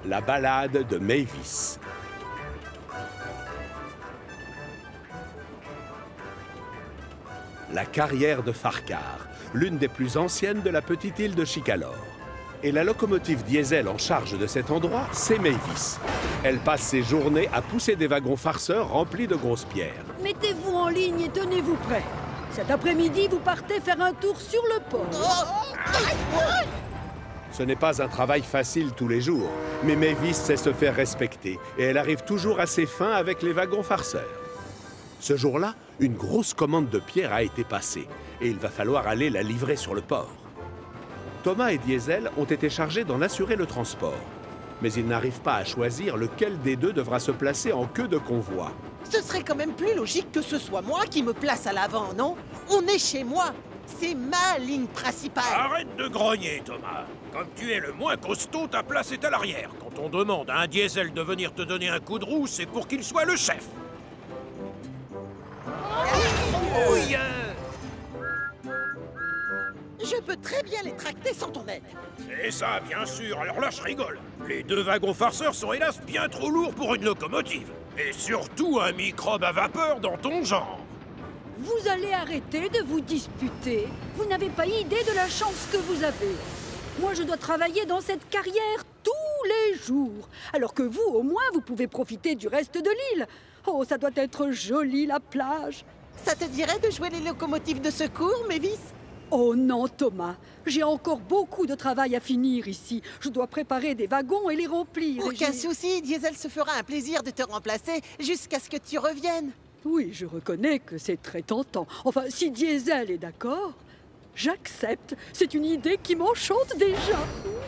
La balade de Mavis. La carrière de Farquhar, l'une des plus anciennes de la petite île de Chicalor. Et la locomotive diesel en charge de cet endroit, c'est Mavis. Elle passe ses journées à pousser des wagons farceurs remplis de grosses pierres. Mettez-vous en ligne et tenez-vous prêts. Cet après-midi, vous partez faire un tour sur le port. Ce n'est pas un travail facile tous les jours, mais Mavis sait se faire respecter et elle arrive toujours à ses fins avec les wagons farceurs. Ce jour-là, une grosse commande de pierres a été passée et il va falloir aller la livrer sur le port. Thomas et Diesel ont été chargés d'en assurer le transport. Mais ils n'arrivent pas à choisir lequel des deux devra se placer en queue de convoi. Ce serait quand même plus logique que ce soit moi qui me place à l'avant, non? On est chez moi. C'est ma ligne principale. Arrête de grogner, Thomas. Comme tu es le moins costaud, ta place est à l'arrière. Quand on demande à un Diesel de venir te donner un coup de roue, c'est pour qu'il soit le chef. Oui, Je peux très bien les tracter sans ton aide. c'est ça, bien sûr. Alors là, je rigole. Les deux wagons farceurs sont hélas bien trop lourds pour une locomotive. Et surtout un microbe à vapeur dans ton genre. Vous allez arrêter de vous disputer. Vous n'avez pas idée de la chance que vous avez. Moi, je dois travailler dans cette carrière tous les jours. Alors que vous, au moins, vous pouvez profiter du reste de l'île. Oh, ça doit être joli, la plage. Ça te dirait de jouer les locomotives de secours, Mavis? Oh non, Thomas. J'ai encore beaucoup de travail à finir ici. Je dois préparer des wagons et les remplir. Aucun souci, Diesel se fera un plaisir de te remplacer jusqu'à ce que tu reviennes. Oui, je reconnais que c'est très tentant. Enfin, si Diesel est d'accord, j'accepte. C'est une idée qui m'enchante déjà.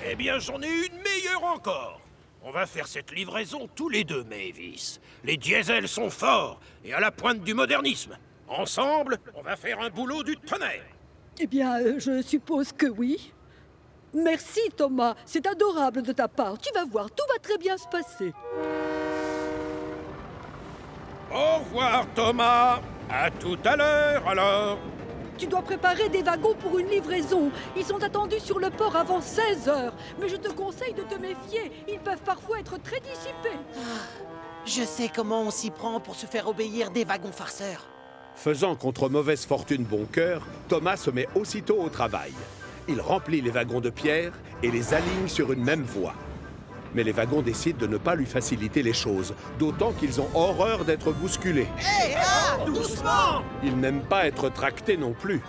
Eh bien, j'en ai une meilleure encore. On va faire cette livraison tous les deux, Mavis. Les Diesels sont forts et à la pointe du modernisme. Ensemble, on va faire un boulot du tonnerre. Eh bien, je suppose que oui. Merci, Thomas. C'est adorable de ta part. Tu vas voir, tout va très bien se passer. Au revoir, Thomas. À tout à l'heure, alors. Tu dois préparer des wagons pour une livraison. Ils sont attendus sur le port avant 16 heures. Mais je te conseille de te méfier. Ils peuvent parfois être très dissipés. Je sais comment on s'y prend pour se faire obéir des wagons farceurs. Faisant contre mauvaise fortune bon cœur, Thomas se met aussitôt au travail. Il remplit les wagons de pierre et les aligne sur une même voie. Mais les wagons décident de ne pas lui faciliter les choses, d'autant qu'ils ont horreur d'être bousculés. Hé, là, doucement! Ils n'aiment pas être tractés non plus.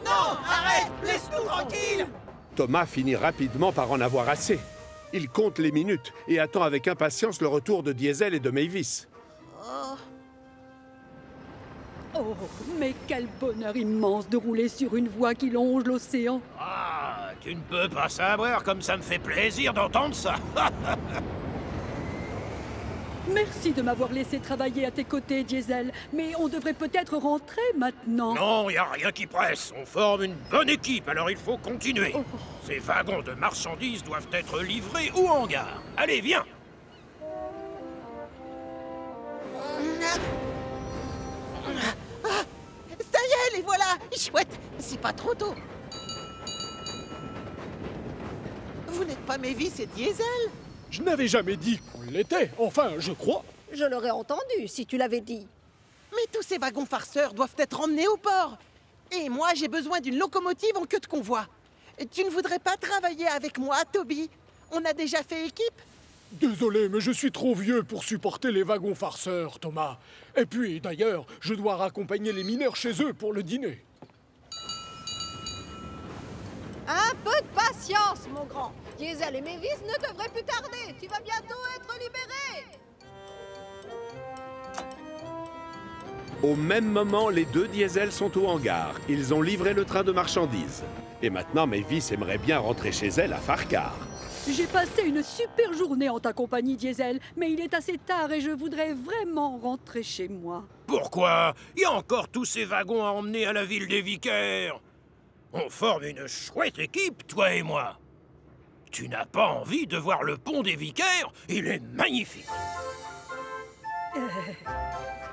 Non, arrête! Laisse-nous tranquilles! Thomas finit rapidement par en avoir assez. Il compte les minutes et attend avec impatience le retour de Diesel et de Mavis. Oh, mais quel bonheur immense de rouler sur une voie qui longe l'océan. Ah, tu ne peux pas savoir comme ça me fait plaisir d'entendre ça. Merci de m'avoir laissé travailler à tes côtés, Diesel. Mais on devrait peut-être rentrer maintenant. Non, y a rien qui presse. On forme une bonne équipe, alors il faut continuer. Oh. Ces wagons de marchandises doivent être livrés au hangar. Allez, viens. Ça y est, les voilà! Chouette, c'est pas trop tôt. Vous n'êtes pas Mavis et Diesel? Je n'avais jamais dit qu'on l'était, enfin, je crois. Je l'aurais entendu si tu l'avais dit. Mais tous ces wagons farceurs doivent être emmenés au port. Et moi, j'ai besoin d'une locomotive en queue de convoi. Tu ne voudrais pas travailler avec moi, Toby? On a déjà fait équipe? Désolé, mais je suis trop vieux pour supporter les wagons farceurs, Thomas. Et puis, d'ailleurs, je dois raccompagner les mineurs chez eux pour le dîner. Un peu de patience, mon grand. Diesel et Mavis ne devraient plus tarder. Tu vas bientôt être libéré. Au même moment, les deux Diesel sont au hangar. Ils ont livré le train de marchandises. Et maintenant, Mavis aimerait bien rentrer chez elle à Farquhar. J'ai passé une super journée en ta compagnie, Diesel. Mais il est assez tard et je voudrais vraiment rentrer chez moi. Pourquoi? Il y a encore tous ces wagons à emmener à la ville des Vicaires. On forme une chouette équipe, toi et moi. Tu n'as pas envie de voir le pont des Vicaires? Il est magnifique.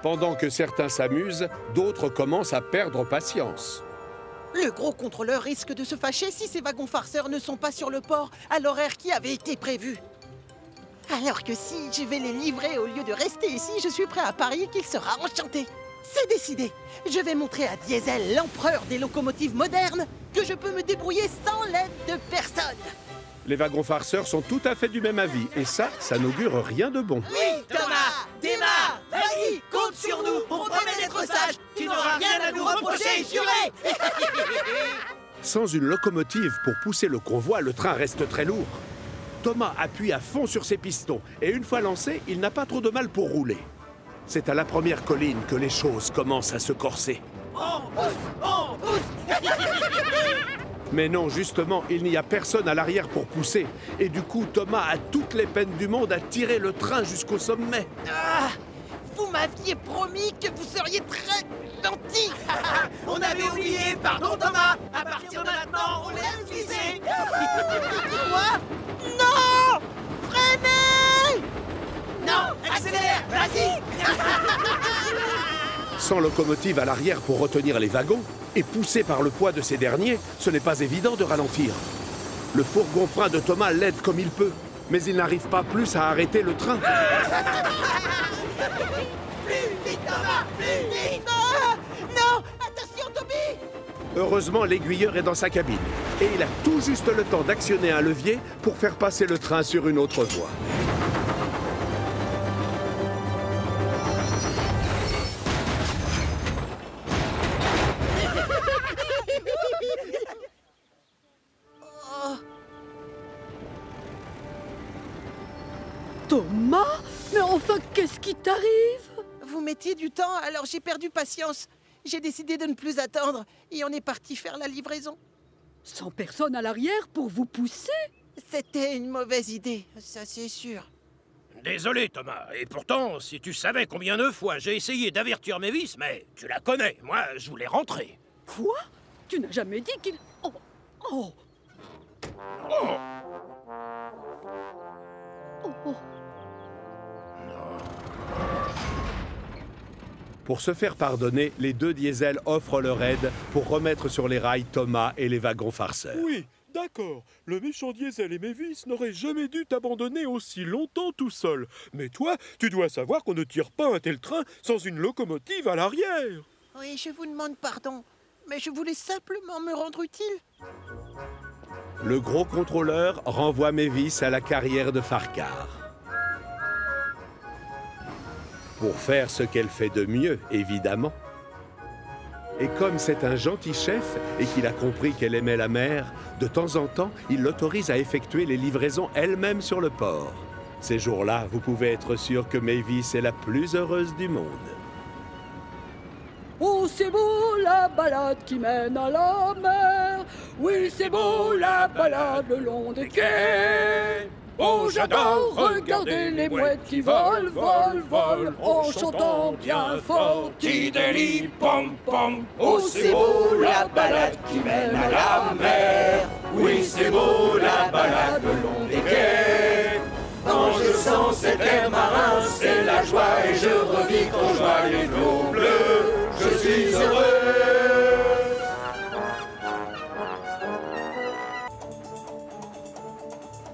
Pendant que certains s'amusent, d'autres commencent à perdre patience. Le gros contrôleur risque de se fâcher si ces wagons farceurs ne sont pas sur le port à l'horaire qui avait été prévu. Alors que si je vais les livrer au lieu de rester ici, je suis prêt à parier qu'il sera enchanté. C'est décidé. Je vais montrer à Diesel, l'empereur des locomotives modernes, que je peux me débrouiller sans l'aide de personne. Les wagons farceurs sont tout à fait du même avis, et ça n'augure rien de bon. Oui, Thomas, démarre. Vas-y, compte sur nous. On promet d'être sages. Tu n'auras rien à nous reprocher, juré. Sans une locomotive pour pousser le convoi, le train reste très lourd. Thomas appuie à fond sur ses pistons, et une fois lancé, il n'a pas trop de mal pour rouler. C'est à la première colline que les choses commencent à se corser. On pousse. Mais non, justement, il n'y a personne à l'arrière pour pousser. Et du coup, Thomas a toutes les peines du monde à tirer le train jusqu'au sommet. Ah, vous m'aviez promis que vous seriez très gentil. On avait oublié, pardon Thomas. À partir de maintenant, on laisse glisser. Quoi? Non! Freinez! Non, accélère, vas-y. Sans locomotive à l'arrière pour retenir les wagons, et poussé par le poids de ces derniers, ce n'est pas évident de ralentir. Le fourgon frein de Thomas l'aide comme il peut, mais il n'arrive pas plus à arrêter le train. Plus vite Thomas, plus vite. Ah, non, attention Toby. Heureusement, l'aiguilleur est dans sa cabine, et il a tout juste le temps d'actionner un levier pour faire passer le train sur une autre voie. Thomas? Mais enfin, qu'est-ce qui t'arrive? Vous mettiez du temps, alors j'ai perdu patience. J'ai décidé de ne plus attendre et on est parti faire la livraison. Sans personne à l'arrière pour vous pousser? C'était une mauvaise idée, ça c'est sûr. Désolé, Thomas. Et pourtant, si tu savais combien de fois j'ai essayé d'avertir Mavis, mais tu la connais. Moi, je voulais rentrer. Quoi? Tu n'as jamais dit qu'il... Oh! Oh! Oh, Oh! Oh! Pour se faire pardonner, les deux Diesel offrent leur aide pour remettre sur les rails Thomas et les wagons farceurs. Oui, d'accord. Le méchant Diesel et Mavis n'auraient jamais dû t'abandonner aussi longtemps tout seul. Mais toi, tu dois savoir qu'on ne tire pas un tel train sans une locomotive à l'arrière. Oui, je vous demande pardon, mais je voulais simplement me rendre utile. Le gros contrôleur renvoie Mavis à la carrière de Farquhar. Pour faire ce qu'elle fait de mieux, évidemment. Et comme c'est un gentil chef et qu'il a compris qu'elle aimait la mer, de temps en temps, il l'autorise à effectuer les livraisons elle-même sur le port. Ces jours-là, vous pouvez être sûr que Mavis est la plus heureuse du monde. Oh, c'est beau la balade qui mène à la mer. Oui, c'est beau la balade le long des quais. Oh, j'adore regarder les mouettes qui volent, volent, volent, en chantant bien fort. Tideli, pom, pom. Oh, c'est beau la balade qui mène à la mer. Oui, c'est beau la balade le long des quais. Quand je sens cet air marin, c'est la joie et je revis quand je vois les flots bleus. Je suis heureux.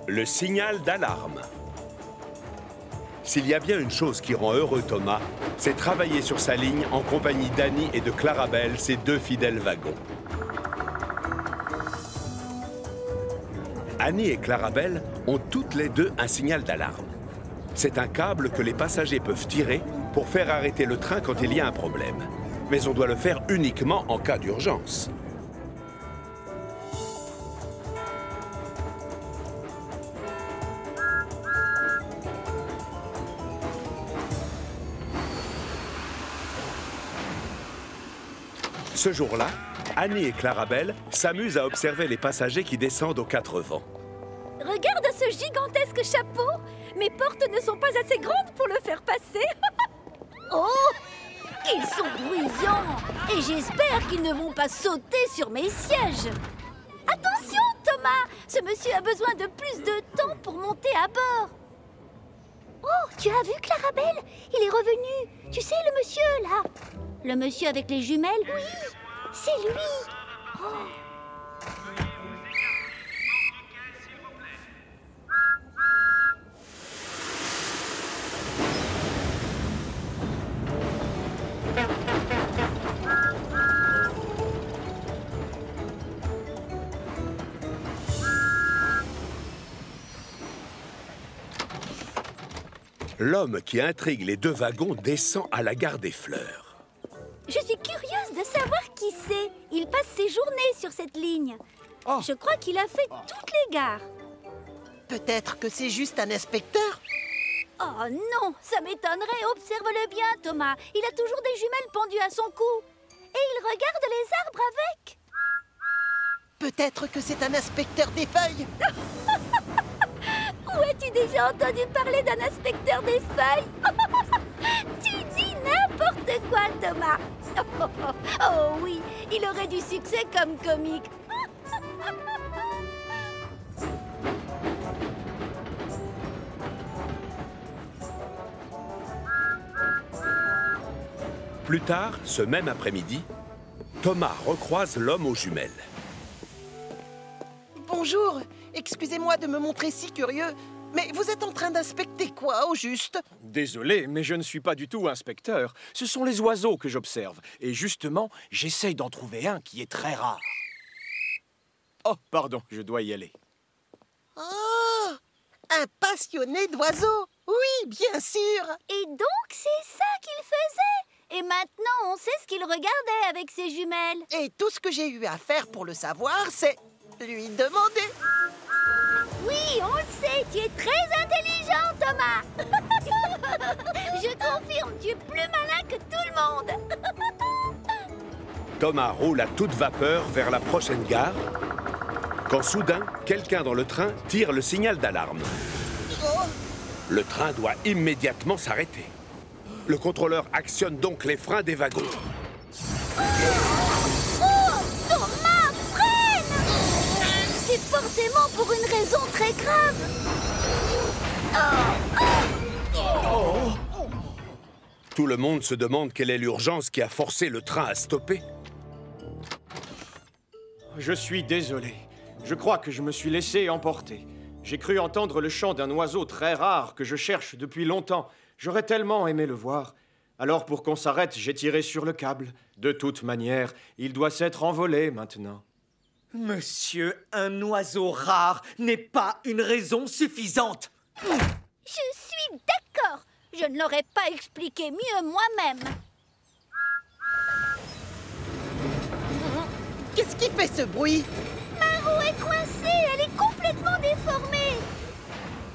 Le signal d'alarme. S'il y a bien une chose qui rend heureux Thomas, c'est travailler sur sa ligne en compagnie d'Annie et de Clarabelle, ses deux fidèles wagons. Annie et Clarabelle ont toutes les deux un signal d'alarme. C'est un câble que les passagers peuvent tirer pour faire arrêter le train quand il y a un problème. Mais on doit le faire uniquement en cas d'urgence. Ce jour-là, Annie et Clarabelle s'amusent à observer les passagers qui descendent aux quatre vents. Regarde ce gigantesque chapeau! Mes portes ne sont pas assez grandes pour le faire passer. Oh! Ils sont bruyants! Et j'espère qu'ils ne vont pas sauter sur mes sièges. Attention, Thomas! Ce monsieur a besoin de plus de temps pour monter à bord. Oh, tu as vu Clarabelle? Il est revenu. Tu sais, le monsieur, là. Le monsieur avec les jumelles? Oui, c'est lui. Oh. L'homme qui intrigue les deux wagons descend à la gare des Fleurs. Je suis curieuse de savoir qui c'est. Il passe ses journées sur cette ligne. Oh. Je crois qu'il a fait toutes les gares. Peut-être que c'est juste un inspecteur? Oh non, ça m'étonnerait. Observe-le bien, Thomas. Il a toujours des jumelles pendues à son cou. Et il regarde les arbres avec. Peut-être que c'est un inspecteur des feuilles? Où as-tu déjà entendu parler d'un inspecteur des feuilles? Tu dis n'importe quoi, Thomas. Oh oui, il aurait du succès comme comique. Plus tard, ce même après-midi, Thomas recroise l'homme aux jumelles. Bonjour, excusez-moi de me montrer si curieux, mais vous êtes en train d'inspecter quoi, au juste? Désolé, mais je ne suis pas du tout inspecteur. Ce sont les oiseaux que j'observe. Et justement, j'essaye d'en trouver un qui est très rare. Oh, pardon, je dois y aller. Oh, un passionné d'oiseaux? Oui, bien sûr. Et donc, c'est ça qu'il faisait. Et maintenant, on sait ce qu'il regardait avec ses jumelles. Et tout ce que j'ai eu à faire pour le savoir, c'est lui demander. Oui, on le sait, tu es très intelligent, Thomas. Je confirme, tu es plus malin que tout le monde. Thomas roule à toute vapeur vers la prochaine gare, quand soudain, quelqu'un dans le train tire le signal d'alarme. Le train doit immédiatement s'arrêter. Le contrôleur actionne donc les freins des wagons. Oh, Thomas, freine! C'est forcément pour une raison très grave. Tout le monde se demande quelle est l'urgence qui a forcé le train à stopper. Je suis désolé. Je crois que je me suis laissé emporter. J'ai cru entendre le chant d'un oiseau très rare que je cherche depuis longtemps. J'aurais tellement aimé le voir. Alors pour qu'on s'arrête, j'ai tiré sur le câble. De toute manière, il doit s'être envolé maintenant. Monsieur, un oiseau rare n'est pas une raison suffisante. Je suis d'accord. Je ne l'aurais pas expliqué mieux moi-même. Qu'est-ce qui fait ce bruit? Ma roue est coincée, elle est complètement déformée.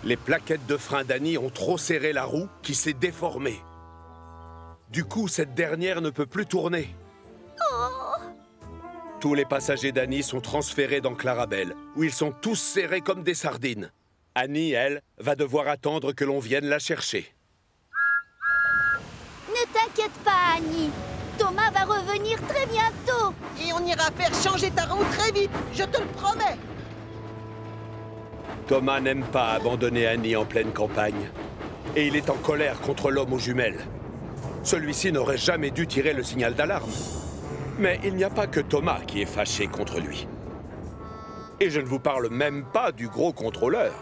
Les plaquettes de frein d'Annie ont trop serré la roue qui s'est déformée. Du coup, cette dernière ne peut plus tourner. Oh. Tous les passagers d'Annie sont transférés dans Clarabelle, où ils sont tous serrés comme des sardines. Annie, elle, va devoir attendre que l'on vienne la chercher. Ne t'inquiète pas, Annie. Thomas va revenir très bientôt. Et on ira faire changer ta roue très vite, je te le promets. Thomas n'aime pas abandonner Annie en pleine campagne. Et il est en colère contre l'homme aux jumelles. Celui-ci n'aurait jamais dû tirer le signal d'alarme. Mais il n'y a pas que Thomas qui est fâché contre lui. Et je ne vous parle même pas du gros contrôleur.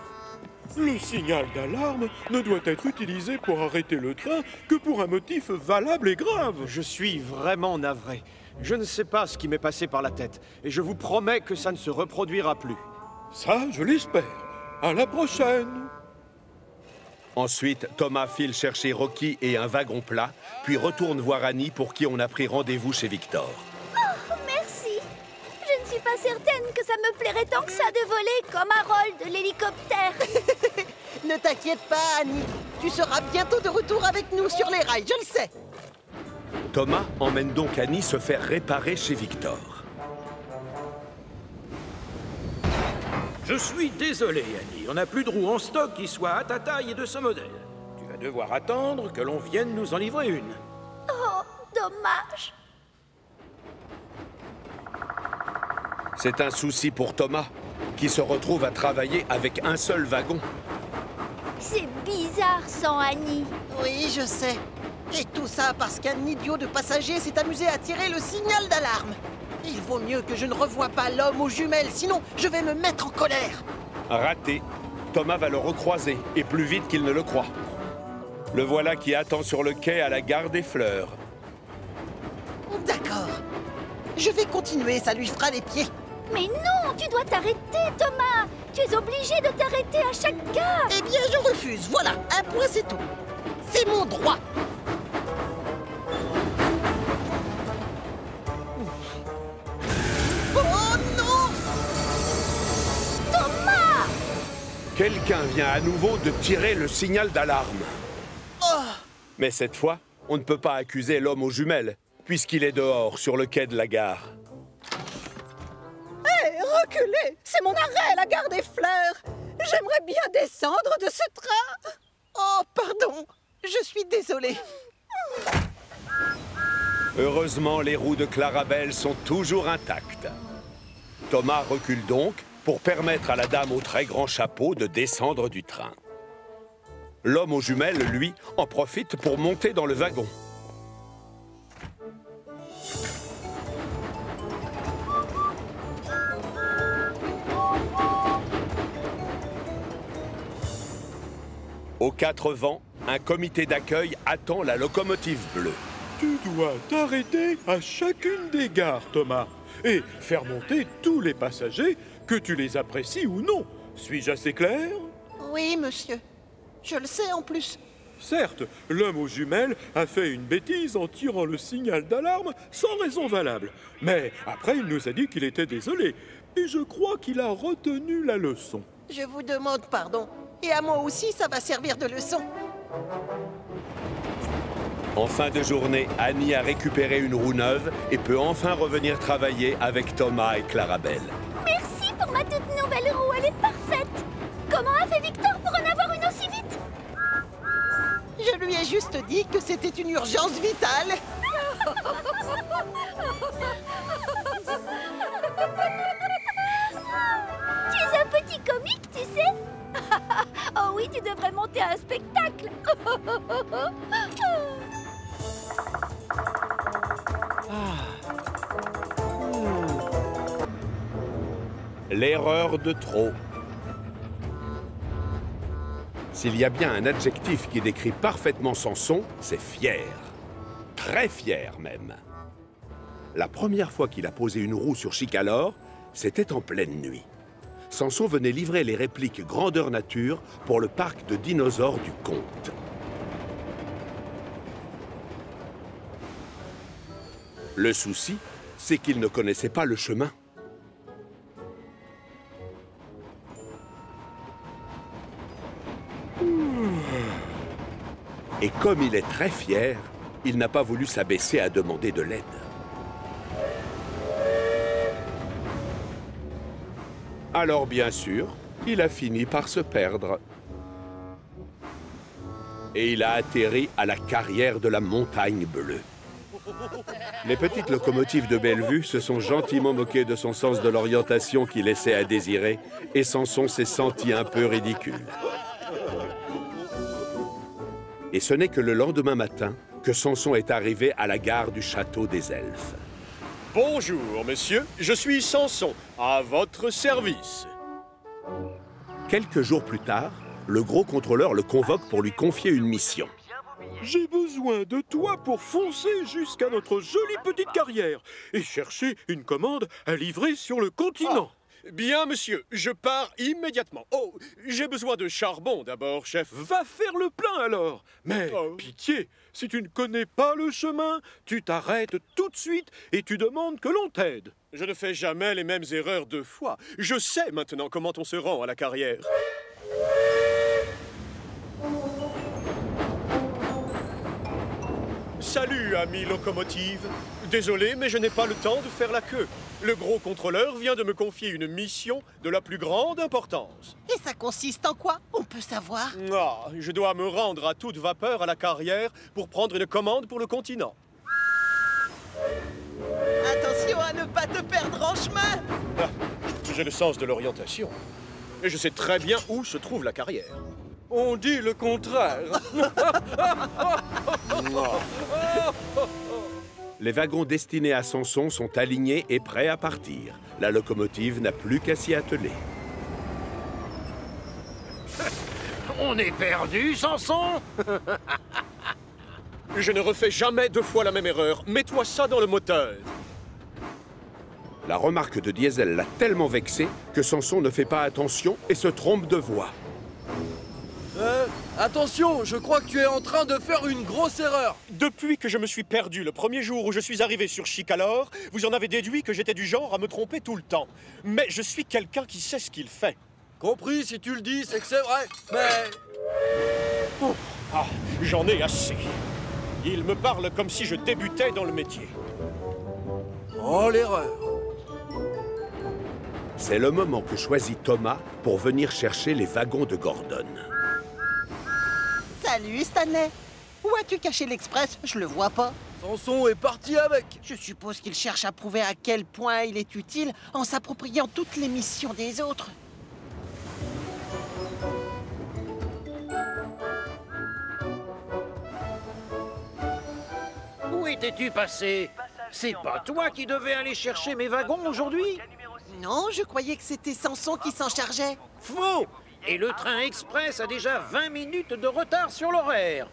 Le signal d'alarme ne doit être utilisé pour arrêter le train que pour un motif valable et grave. Je suis vraiment navré. Je ne sais pas ce qui m'est passé par la tête. Et je vous promets que ça ne se reproduira plus. Ça, je l'espère. À la prochaine. Ensuite, Thomas file chercher Rocky et un wagon plat, puis retourne voir Annie pour qui on a pris rendez-vous chez Victor. Oh, merci. Je ne suis pas certaine que ça me plairait tant que ça de voler comme Harold de l'hélicoptère. Ne t'inquiète pas, Annie. Tu seras bientôt de retour avec nous sur les rails, je le sais. Thomas emmène donc Annie se faire réparer chez Victor. Je suis désolé, Annie. On n'a plus de roues en stock qui soient à ta taille et de ce modèle. Tu vas devoir attendre que l'on vienne nous en livrer une. Oh, dommage. C'est un souci pour Thomas, qui se retrouve à travailler avec un seul wagon. C'est bizarre sans Annie. Oui, je sais. Et tout ça parce qu'un idiot de passager s'est amusé à tirer le signal d'alarme. Il vaut mieux que je ne revoie pas l'homme aux jumelles, sinon je vais me mettre en colère. Raté. Thomas va le recroiser, et plus vite qu'il ne le croit. Le voilà qui attend sur le quai à la gare des Fleurs. D'accord. Je vais continuer, ça lui fera les pieds. Mais non, tu dois t'arrêter, Thomas. Tu tu es obligé de t'arrêter à chaque gare. Eh bien, je refuse. Voilà, un point, c'est tout. C'est mon droit. Oh non! Thomas! Quelqu'un vient à nouveau de tirer le signal d'alarme. Mais cette fois, on ne peut pas accuser l'homme aux jumelles, puisqu'il est dehors, sur le quai de la gare. Hé, reculez! C'est mon arrêt, la gare des Fleurs! J'aimerais bien descendre de ce train! Oh, pardon. Je suis désolée. Heureusement, les roues de Clarabelle sont toujours intactes. Thomas recule donc pour permettre à la dame au très grand chapeau de descendre du train. L'homme aux jumelles, lui, en profite pour monter dans le wagon. Aux quatre vents, un comité d'accueil attend la locomotive bleue. Tu dois t'arrêter à chacune des gares, Thomas, et faire monter tous les passagers, que tu les apprécies ou non. Suis-je assez clair? Oui, monsieur. Je le sais en plus. Certes, l'homme aux jumelles a fait une bêtise en tirant le signal d'alarme sans raison valable. Mais après, il nous a dit qu'il était désolé. Et je crois qu'il a retenu la leçon. Je vous demande pardon. Et à moi aussi, ça va servir de leçon. En fin de journée, Annie a récupéré une roue neuve et peut enfin revenir travailler avec Thomas et Clarabelle. Merci pour ma toute nouvelle roue, elle est parfaite. Comment a fait Victor pour en avoir une aussi vite? Je lui ai juste dit que c'était une urgence vitale. Tu es un petit comique, tu sais. Oh oui, tu devrais monter à un spectacle. L'erreur de trop. S'il y a bien un adjectif qui décrit parfaitement Samson, c'est fier. Très fier même. La première fois qu'il a posé une roue sur Chicalor, c'était en pleine nuit. Samson venait livrer les répliques grandeur nature pour le parc de dinosaures du Comte. Le souci, c'est qu'il ne connaissait pas le chemin. Et comme il est très fier, il n'a pas voulu s'abaisser à demander de l'aide. Alors bien sûr, il a fini par se perdre. Et il a atterri à la carrière de la Montagne Bleue. Les petites locomotives de Bellevue se sont gentiment moquées de son sens de l'orientation qui laissait à désirer, et Samson s'est senti un peu ridicule. Et ce n'est que le lendemain matin que Samson est arrivé à la gare du château des Elfes. Bonjour, monsieur. Je suis Samson, à votre service. Quelques jours plus tard, le gros contrôleur le convoque pour lui confier une mission. J'ai besoin de toi pour foncer jusqu'à notre jolie petite carrière et chercher une commande à livrer sur le continent. Bien, monsieur, je pars immédiatement. Oh, j'ai besoin de charbon d'abord, chef. Va faire le plein alors. Mais pitié, si tu ne connais pas le chemin, tu t'arrêtes tout de suite et tu demandes que l'on t'aide. Je ne fais jamais les mêmes erreurs deux fois. Je sais maintenant comment on se rend à la carrière. Salut, ami locomotive. Désolé, mais je n'ai pas le temps de faire la queue. Le gros contrôleur vient de me confier une mission de la plus grande importance. Et ça consiste en quoi? On peut savoir? Ah, je dois me rendre à toute vapeur à la carrière pour prendre une commande pour le continent. Attention à ne pas te perdre en chemin. Ah, j'ai le sens de l'orientation. Et je sais très bien où se trouve la carrière. On dit le contraire. Les wagons destinés à Samson sont alignés et prêts à partir. La locomotive n'a plus qu'à s'y atteler. On est perdu, Samson? Je ne refais jamais deux fois la même erreur. Mets-toi ça dans le moteur. La remarque de Diesel l'a tellement vexé que Samson ne fait pas attention et se trompe de voie. Attention, je crois que tu es en train de faire une grosse erreur. Depuis que je me suis perdu le premier jour où je suis arrivé sur Chicalor, vous en avez déduit que j'étais du genre à me tromper tout le temps. Mais je suis quelqu'un qui sait ce qu'il fait. Compris, si tu le dis, c'est que c'est vrai, mais... Oh, j'en ai assez. Il me parle comme si je débutais dans le métier. Oh, l'erreur. C'est le moment que choisit Thomas pour venir chercher les wagons de Gordon. Salut Stanley. Où as-tu caché l'Express? Je le vois pas. Samson est parti avec. Je suppose qu'il cherche à prouver à quel point il est utile en s'appropriant toutes les missions des autres. Où étais-tu passé? C'est pas toi qui devais aller chercher mes wagons aujourd'hui? Non, je croyais que c'était Samson qui s'en chargeait. Faux! Et le train express a déjà 20 minutes de retard sur l'horaire.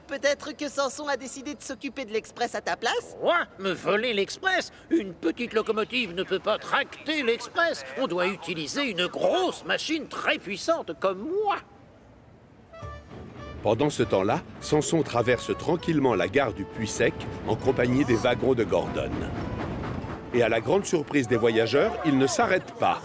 Peut-être que Samson a décidé de s'occuper de l'Express à ta place? Quoi? Me voler l'Express? Une petite locomotive ne peut pas tracter l'Express. On doit utiliser une grosse machine très puissante comme moi. Pendant ce temps-là, Samson traverse tranquillement la gare du Puy-Sec en compagnie des wagons de Gordon. Et à la grande surprise des voyageurs, il ne s'arrête pas.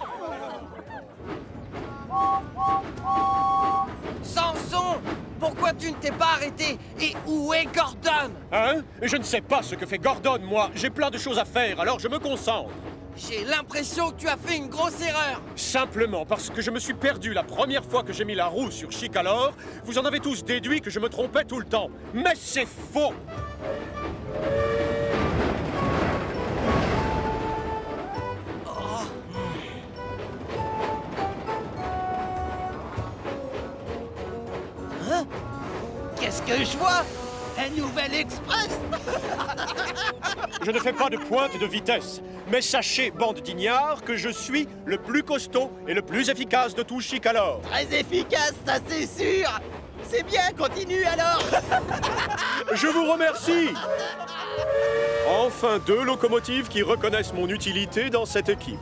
Samson! Pourquoi tu ne t'es pas arrêté? Et où est Gordon? Hein? Je ne sais pas ce que fait Gordon, moi. J'ai plein de choses à faire, alors je me concentre. J'ai l'impression que tu as fait une grosse erreur. Simplement parce que je me suis perdu la première fois que j'ai mis la roue sur Chicalor, vous en avez tous déduit que je me trompais tout le temps. Mais c'est faux! Hein? Qu'est-ce que je vois? Un nouvel express? Je ne fais pas de pointe de vitesse, mais sachez, bande d'ignards, que je suis le plus costaud et le plus efficace de tout Chicalor. Très efficace, ça c'est sûr. C'est bien, continue alors. Je vous remercie. Enfin 2 locomotives qui reconnaissent mon utilité dans cette équipe.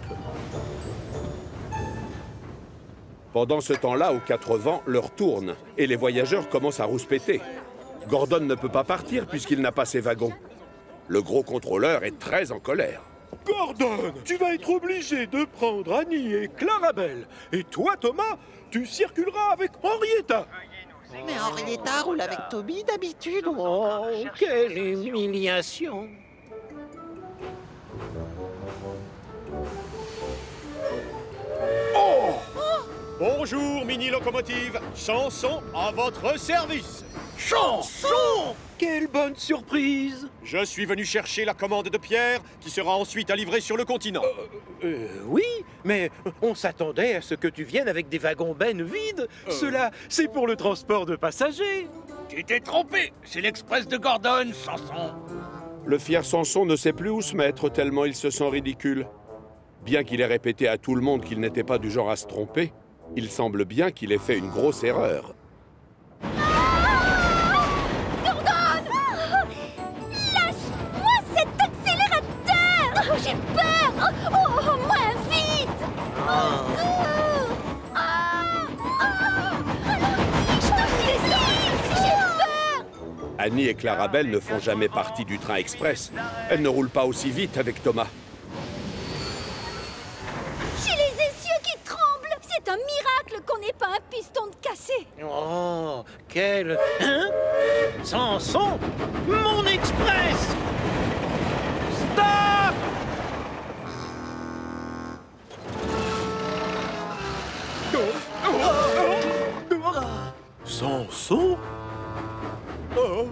Pendant ce temps-là, aux 4 vents, l'heure tourne et les voyageurs commencent à rouspéter. Gordon ne peut pas partir puisqu'il n'a pas ses wagons. Le gros contrôleur est très en colère. Gordon, tu vas être obligé de prendre Annie et Clarabelle. Et toi, Thomas, tu circuleras avec Henrietta. Mais Henrietta roule avec Toby d'habitude. Oh, quelle humiliation! Bonjour, mini-locomotive. Samson à votre service. Samson! Quelle bonne surprise! Je suis venu chercher la commande de Pierre, qui sera ensuite à livrer sur le continent. Oui, mais on s'attendait à ce que tu viennes avec des wagons-bennes vides. Cela, c'est pour le transport de passagers. Tu t'es trompé! C'est l'Express de Gordon, Samson! Le fier Samson ne sait plus où se mettre tellement il se sent ridicule. Bien qu'il ait répété à tout le monde qu'il n'était pas du genre à se tromper, il semble bien qu'il ait fait une grosse erreur. Gordon! Lâche-moi cet accélérateur! J'ai peur! Oh, moins vite! Je te fais j'ai peur! Annie et Clarabelle ne font jamais partie du train express. Elles ne roulent pas aussi vite avec Thomas. J'ai les essieux qui tremblent! C'est un miracle qu'on n'ait pas un piston de cassé! Oh, quel... Hein? Samson! Mon Express! Stop! Samson? Oh.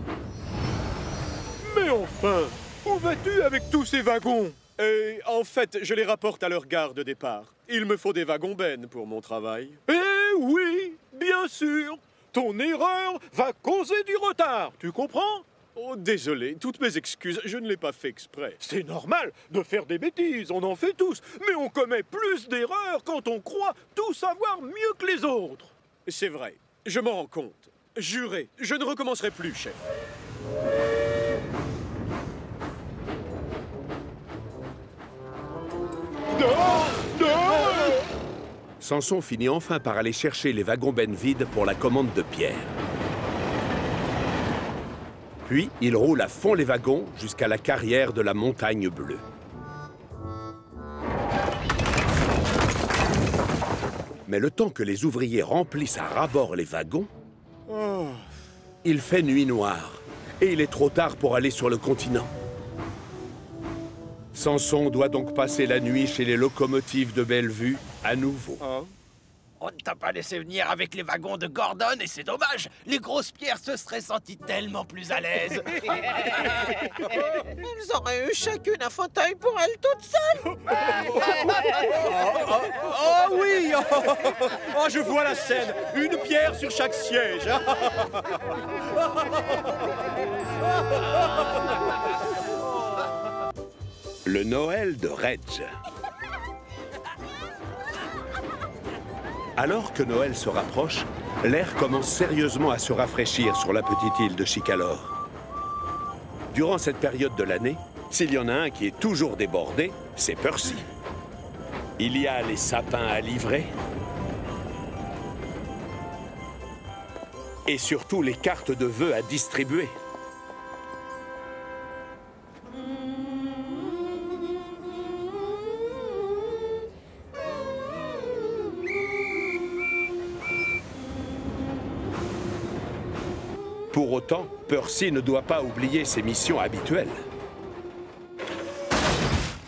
Mais enfin, où vas-tu avec tous ces wagons? Et en fait, je les rapporte à leur gare de départ. Il me faut des wagons-bennes pour mon travail. Eh oui, bien sûr. Ton erreur va causer du retard, tu comprends? Oh, désolé, toutes mes excuses, je ne l'ai pas fait exprès. C'est normal de faire des bêtises, on en fait tous. Mais on commet plus d'erreurs quand on croit tout savoir mieux que les autres. C'est vrai, je m'en rends compte. Juré, je ne recommencerai plus, chef. Non! Samson finit enfin par aller chercher les wagons bennes vides pour la commande de Pierre. Puis, il roule à fond les wagons jusqu'à la carrière de la Montagne Bleue. Mais le temps que les ouvriers remplissent à ras-bord les wagons, il fait nuit noire et il est trop tard pour aller sur le continent. Samson doit donc passer la nuit chez les locomotives de Bellevue à nouveau. On ne t'a pas laissé venir avec les wagons de Gordon et c'est dommage. Les grosses pierres se seraient senties tellement plus à l'aise. Ils auraient eu chacune un fauteuil pour elles toutes seules. Oh oui! Oh, je vois la scène! Une pierre sur chaque siège! Le Noël de Reg. Alors que Noël se rapproche, l'air commence sérieusement à se rafraîchir sur la petite île de Chicalor. Durant cette période de l'année, s'il y en a un qui est toujours débordé, c'est Percy. Il y a les sapins à livrer et surtout les cartes de vœux à distribuer. Pour autant, Percy ne doit pas oublier ses missions habituelles.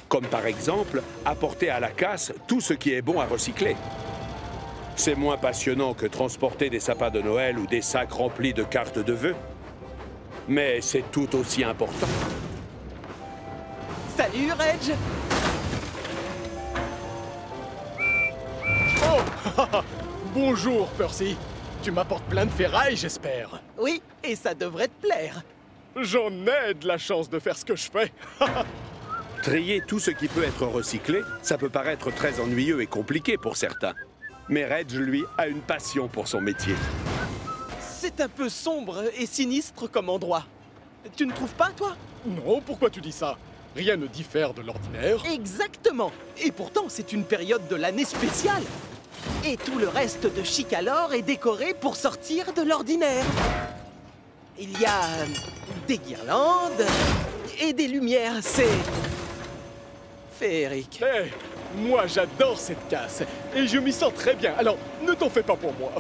Comme par exemple, apporter à la casse tout ce qui est bon à recycler. C'est moins passionnant que transporter des sapins de Noël ou des sacs remplis de cartes de vœux. Mais c'est tout aussi important. Salut, Reg. Oh! Bonjour, Percy. Tu m'apportes plein de ferraille, j'espère. Oui, et ça devrait te plaire. J'en ai de la chance de faire ce que je fais. Trier tout ce qui peut être recyclé, ça peut paraître très ennuyeux et compliqué pour certains. Mais Reg, lui, a une passion pour son métier. C'est un peu sombre et sinistre comme endroit. Tu ne trouves pas, toi? Non, pourquoi tu dis ça? Rien ne diffère de l'ordinaire. Exactement. Et pourtant, c'est une période de l'année spéciale. Et tout le reste de Chicalor est décoré pour sortir de l'ordinaire. Il y a des guirlandes et des lumières, c'est féerique. Hé, moi j'adore cette casse et je m'y sens très bien, alors ne t'en fais pas pour moi.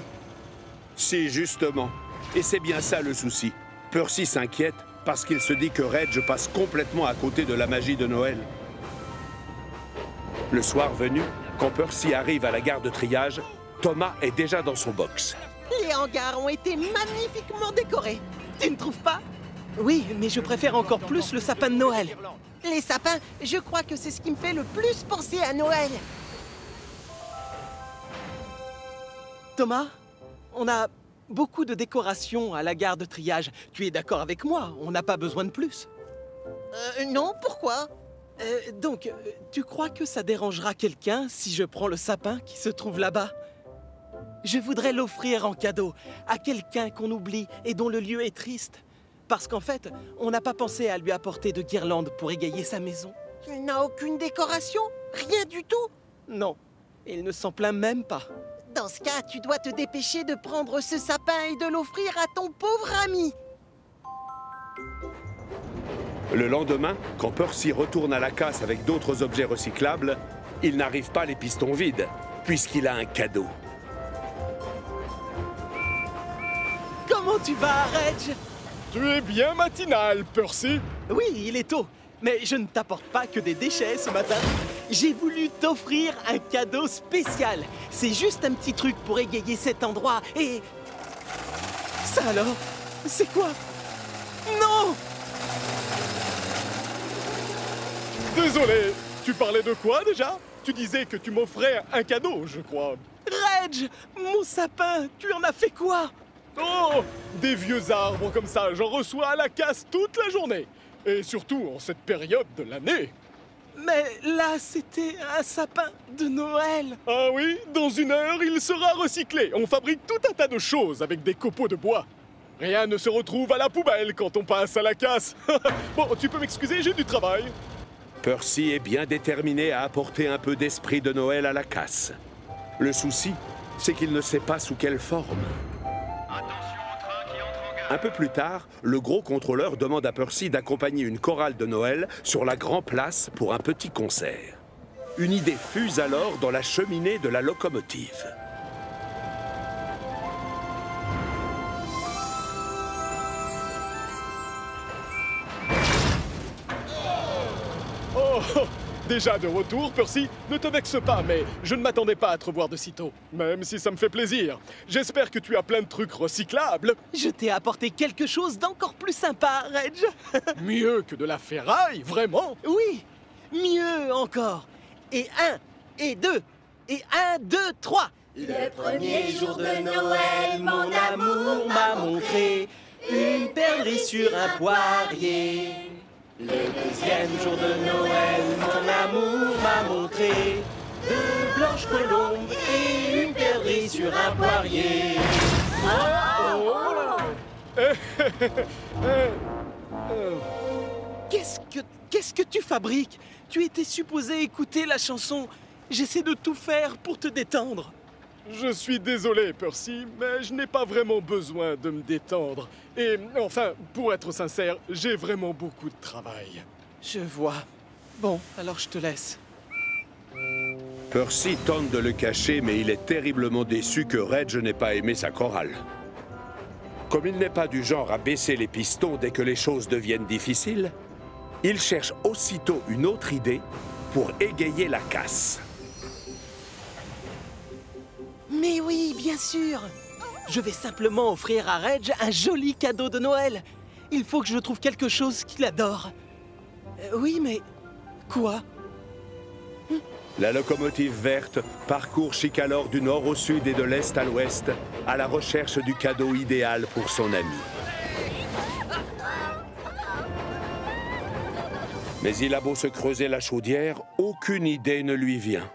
Si, justement. Et c'est bien ça le souci. Percy s'inquiète parce qu'il se dit que Reg passe complètement à côté de la magie de Noël. Le soir venu, quand Percy arrive à la gare de triage, Thomas est déjà dans son box. Les hangars ont été magnifiquement décorés. Tu ne trouves pas? Oui, mais je préfère encore plus le sapin de Noël. Les sapins, je crois que c'est ce qui me fait le plus penser à Noël. Thomas, on a beaucoup de décorations à la gare de triage. Tu es d'accord avec moi? On n'a pas besoin de plus. Non, pourquoi? Donc, tu crois que ça dérangera quelqu'un si je prends le sapin qui se trouve là-bas? Je voudrais l'offrir en cadeau à quelqu'un qu'on oublie et dont le lieu est triste. Parce qu'en fait, on n'a pas pensé à lui apporter de guirlandes pour égayer sa maison. Il n'a aucune décoration? Rien du tout? Non, il ne s'en plaint même pas. Dans ce cas, tu dois te dépêcher de prendre ce sapin et de l'offrir à ton pauvre ami. Le lendemain, quand Percy retourne à la casse avec d'autres objets recyclables, il n'arrive pas les pistons vides, puisqu'il a un cadeau. Comment tu vas, Reg? Tu es bien matinal, Percy. Oui, il est tôt. Mais je ne t'apporte pas que des déchets ce matin. J'ai voulu t'offrir un cadeau spécial. C'est juste un petit truc pour égayer cet endroit et... Ça alors? C'est quoi? Non! Désolé, tu parlais de quoi déjà? Tu disais que tu m'offrais un cadeau, je crois. Reg! Mon sapin, tu en as fait quoi? Oh! Des vieux arbres comme ça, j'en reçois à la casse toute la journée. Et surtout en cette période de l'année. Mais là, c'était un sapin de Noël. Ah oui? Dans une heure, il sera recyclé. On fabrique tout un tas de choses avec des copeaux de bois. Rien ne se retrouve à la poubelle quand on passe à la casse. Bon, tu peux m'excuser, j'ai du travail. Percy est bien déterminé à apporter un peu d'esprit de Noël à la casse. Le souci, c'est qu'il ne sait pas sous quelle forme. Un peu plus tard, le gros contrôleur demande à Percy d'accompagner une chorale de Noël sur la Grand Place pour un petit concert. Une idée fuse alors dans la cheminée de la locomotive. Oh, déjà de retour, Percy. Ne te vexe pas, mais je ne m'attendais pas à te revoir de sitôt. Même si ça me fait plaisir. J'espère que tu as plein de trucs recyclables. Je t'ai apporté quelque chose d'encore plus sympa, Reg. Mieux que de la ferraille, vraiment? Oui, mieux encore. Et 1, et 2, et 1, 2, 3. Le premier jour de Noël, mon amour m'a montré une perdrix sur un poirier. Le deuxième jour de Noël, mon amour m'a montré deux blanches colombes et une perdrix sur un poirier. Qu'est-ce que tu fabriques? Tu étais supposé écouter la chanson. J'essaie de tout faire pour te détendre. Je suis désolé, Percy, mais je n'ai pas vraiment besoin de me détendre. Et enfin, pour être sincère, j'ai vraiment beaucoup de travail. Je vois. Bon, alors je te laisse. Percy tente de le cacher, mais il est terriblement déçu que Reg n'ait pas aimé sa chorale. Comme il n'est pas du genre à baisser les pistons dès que les choses deviennent difficiles, il cherche aussitôt une autre idée pour égayer la casse. Mais oui, bien sûr. Je vais simplement offrir à Reg un joli cadeau de Noël. Il faut que je trouve quelque chose qu'il adore. Oui, mais... quoi? La locomotive verte parcourt Chicalor du nord au sud et de l'est à l'ouest, à la recherche du cadeau idéal pour son ami. Mais il a beau se creuser la chaudière, aucune idée ne lui vient.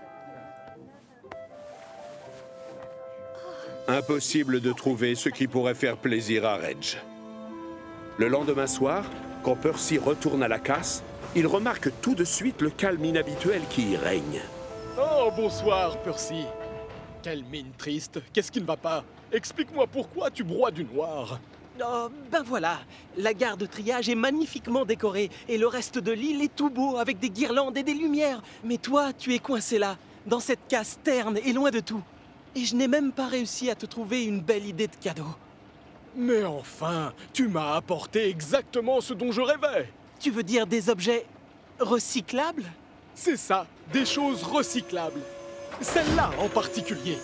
Impossible de trouver ce qui pourrait faire plaisir à Reg. Le lendemain soir, quand Percy retourne à la casse, il remarque tout de suite le calme inhabituel qui y règne. Oh, bonsoir, Percy. Quelle mine triste. Qu'est-ce qui ne va pas? Explique-moi pourquoi tu broies du noir. Oh, ben voilà. La gare de triage est magnifiquement décorée et le reste de l'île est tout beau avec des guirlandes et des lumières. Mais toi, tu es coincé là, dans cette casse terne et loin de tout. Et je n'ai même pas réussi à te trouver une belle idée de cadeau. Mais enfin, tu m'as apporté exactement ce dont je rêvais. Tu veux dire des objets recyclables? C'est ça, des choses recyclables. Celle-là en particulier.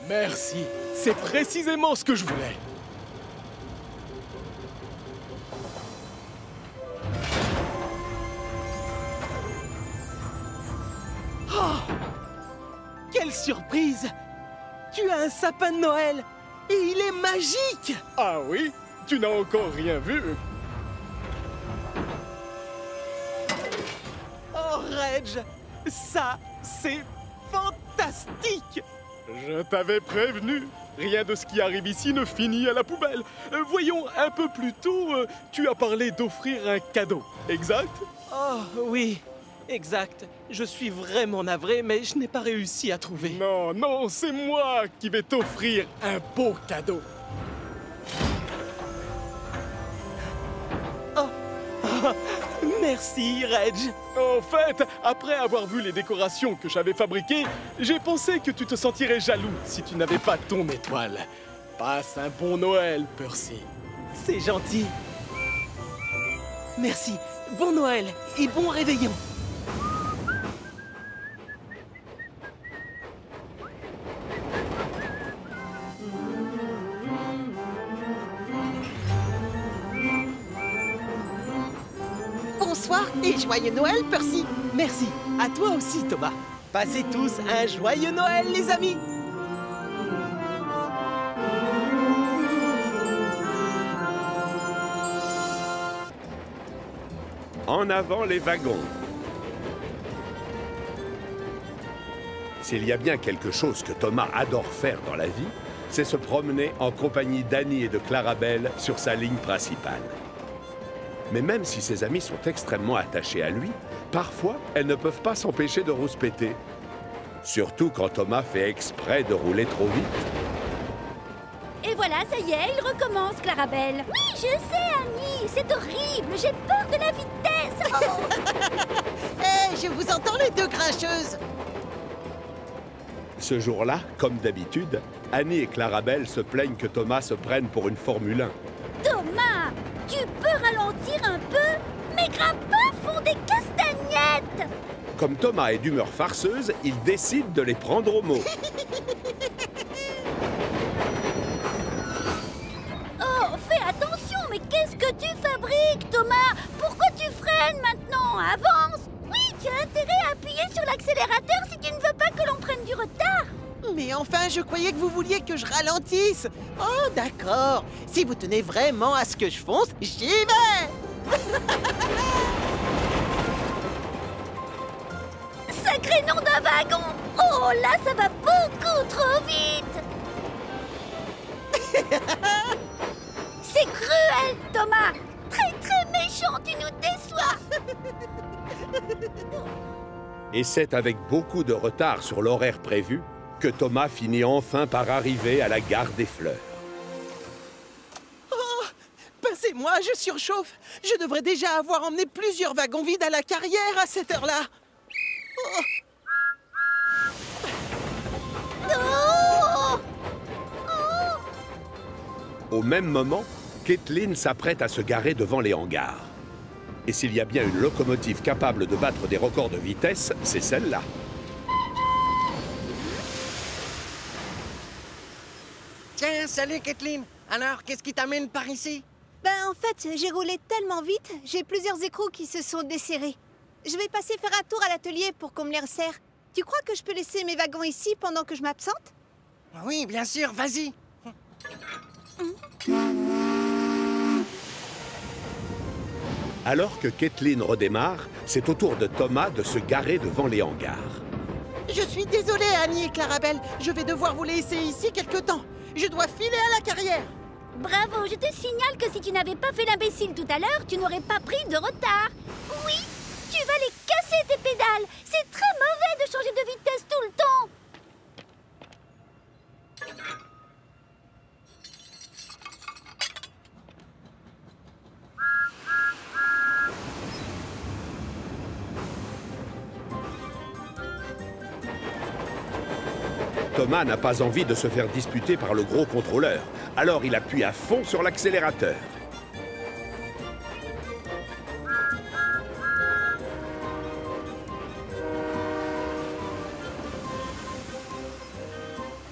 Merci, c'est précisément ce que je voulais. Oh! Quelle surprise! Tu as un sapin de Noël et il est magique! Ah oui? Tu n'as encore rien vu? Oh, Reg! Ça, c'est fantastique! Je t'avais prévenu. Rien de ce qui arrive ici ne finit à la poubelle. Voyons, un peu plus tôt, tu as parlé d'offrir un cadeau, exact? Oh, oui, exact. Je suis vraiment navré, mais je n'ai pas réussi à trouver. Non, non, c'est moi qui vais t'offrir un beau cadeau. Oh, merci, Reg. En fait, après avoir vu les décorations que j'avais fabriquées, j'ai pensé que tu te sentirais jaloux si tu n'avais pas ton étoile. Passe un bon Noël, Percy. C'est gentil. Merci. Bon Noël et bon réveillon. Bonsoir et joyeux Noël, Percy. Merci. À toi aussi, Thomas. Passez tous un joyeux Noël, les amis. En avant les wagons. S'il y a bien quelque chose que Thomas adore faire dans la vie, c'est se promener en compagnie d'Annie et de Clarabelle sur sa ligne principale. Mais même si ses amis sont extrêmement attachés à lui, parfois, elles ne peuvent pas s'empêcher de rouspéter. Surtout quand Thomas fait exprès de rouler trop vite. Et voilà, ça y est, il recommence, Clarabelle. Oui, je sais, Annie, c'est horrible, j'ai peur de la vitesse. Oh. Hé, je vous entends les deux grincheuses. Ce jour-là, comme d'habitude, Annie et Clarabelle se plaignent que Thomas se prenne pour une Formule 1. Thomas, tu peux ralentir un peu? Mes grappins font des castagnettes. Comme Thomas est d'humeur farceuse, il décide de les prendre au mot. Oh, fais attention, mais qu'est-ce que tu fabriques, Thomas? Pourquoi tu freines maintenant? Avance! Oui, tu as intérêt à appuyer sur l'accélérateur si tu ne veux pas que l'on prenne du retard. Mais enfin, je croyais que vous vouliez que je ralentisse. Oh, d'accord. Si vous tenez vraiment à ce que je fonce, j'y vais. Sacré nom d'un wagon! Oh, là, ça va beaucoup trop vite! C'est cruel, Thomas! Très, très méchant, tu nous déçois! Et c'est avec beaucoup de retard sur l'horaire prévu que Thomas finit enfin par arriver à la gare des Fleurs. Oh, passez-moi, je surchauffe. Je devrais déjà avoir emmené plusieurs wagons vides à la carrière à cette heure-là. Oh. Oh. Au même moment, Kathleen s'apprête à se garer devant les hangars. Et s'il y a bien une locomotive capable de battre des records de vitesse, c'est celle-là. Tiens, salut Kathleen. Alors, qu'est-ce qui t'amène par ici? Ben, en fait, j'ai roulé tellement vite, j'ai plusieurs écrous qui se sont desserrés. Je vais passer faire un tour à l'atelier pour qu'on me les resserre. Tu crois que je peux laisser mes wagons ici pendant que je m'absente? Oui, bien sûr, vas-y. Alors que Kathleen redémarre, c'est au tour de Thomas de se garer devant les hangars. Je suis désolée, Annie et Clarabelle. Je vais devoir vous laisser ici quelque temps. Je dois filer à la carrière. Bravo, je te signale que si tu n'avais pas fait l'imbécile tout à l'heure, tu n'aurais pas pris de retard. Oui, tu vas les casser tes pédales. C'est très mauvais de changer de vitesse tout le temps. Thomas n'a pas envie de se faire disputer par le gros contrôleur, alors il appuie à fond sur l'accélérateur.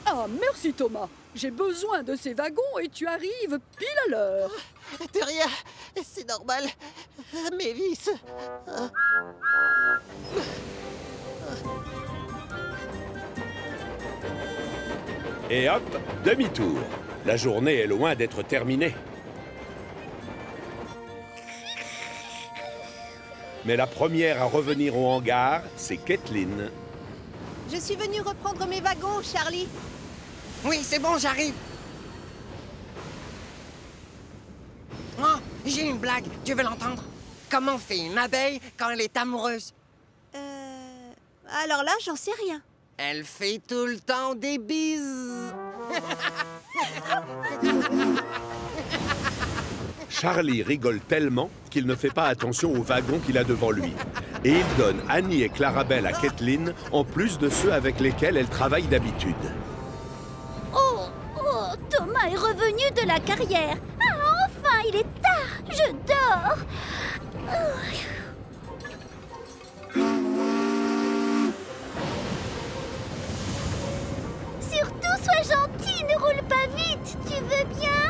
Ah, merci Thomas. J'ai besoin de ces wagons et tu arrives pile à l'heure. De rien, c'est normal. Mes vis. Et hop, demi-tour. La journée est loin d'être terminée. Mais la première à revenir au hangar, c'est Kathleen. Je suis venue reprendre mes wagons, Charlie. Oui, c'est bon, j'arrive. Oh, j'ai une blague, tu veux l'entendre? Comment fait une abeille quand elle est amoureuse? Alors là, j'en sais rien. Elle fait tout le temps des bises. Charlie rigole tellement qu'il ne fait pas attention au wagon qu'il a devant lui. Et il donne Annie et Clarabelle à Kathleen, en plus de ceux avec lesquels elle travaille d'habitude. Oh, Thomas est revenu de la carrière. Ah, enfin, il est tard. Je dors. Surtout, sois gentil, ne roule pas vite, tu veux bien?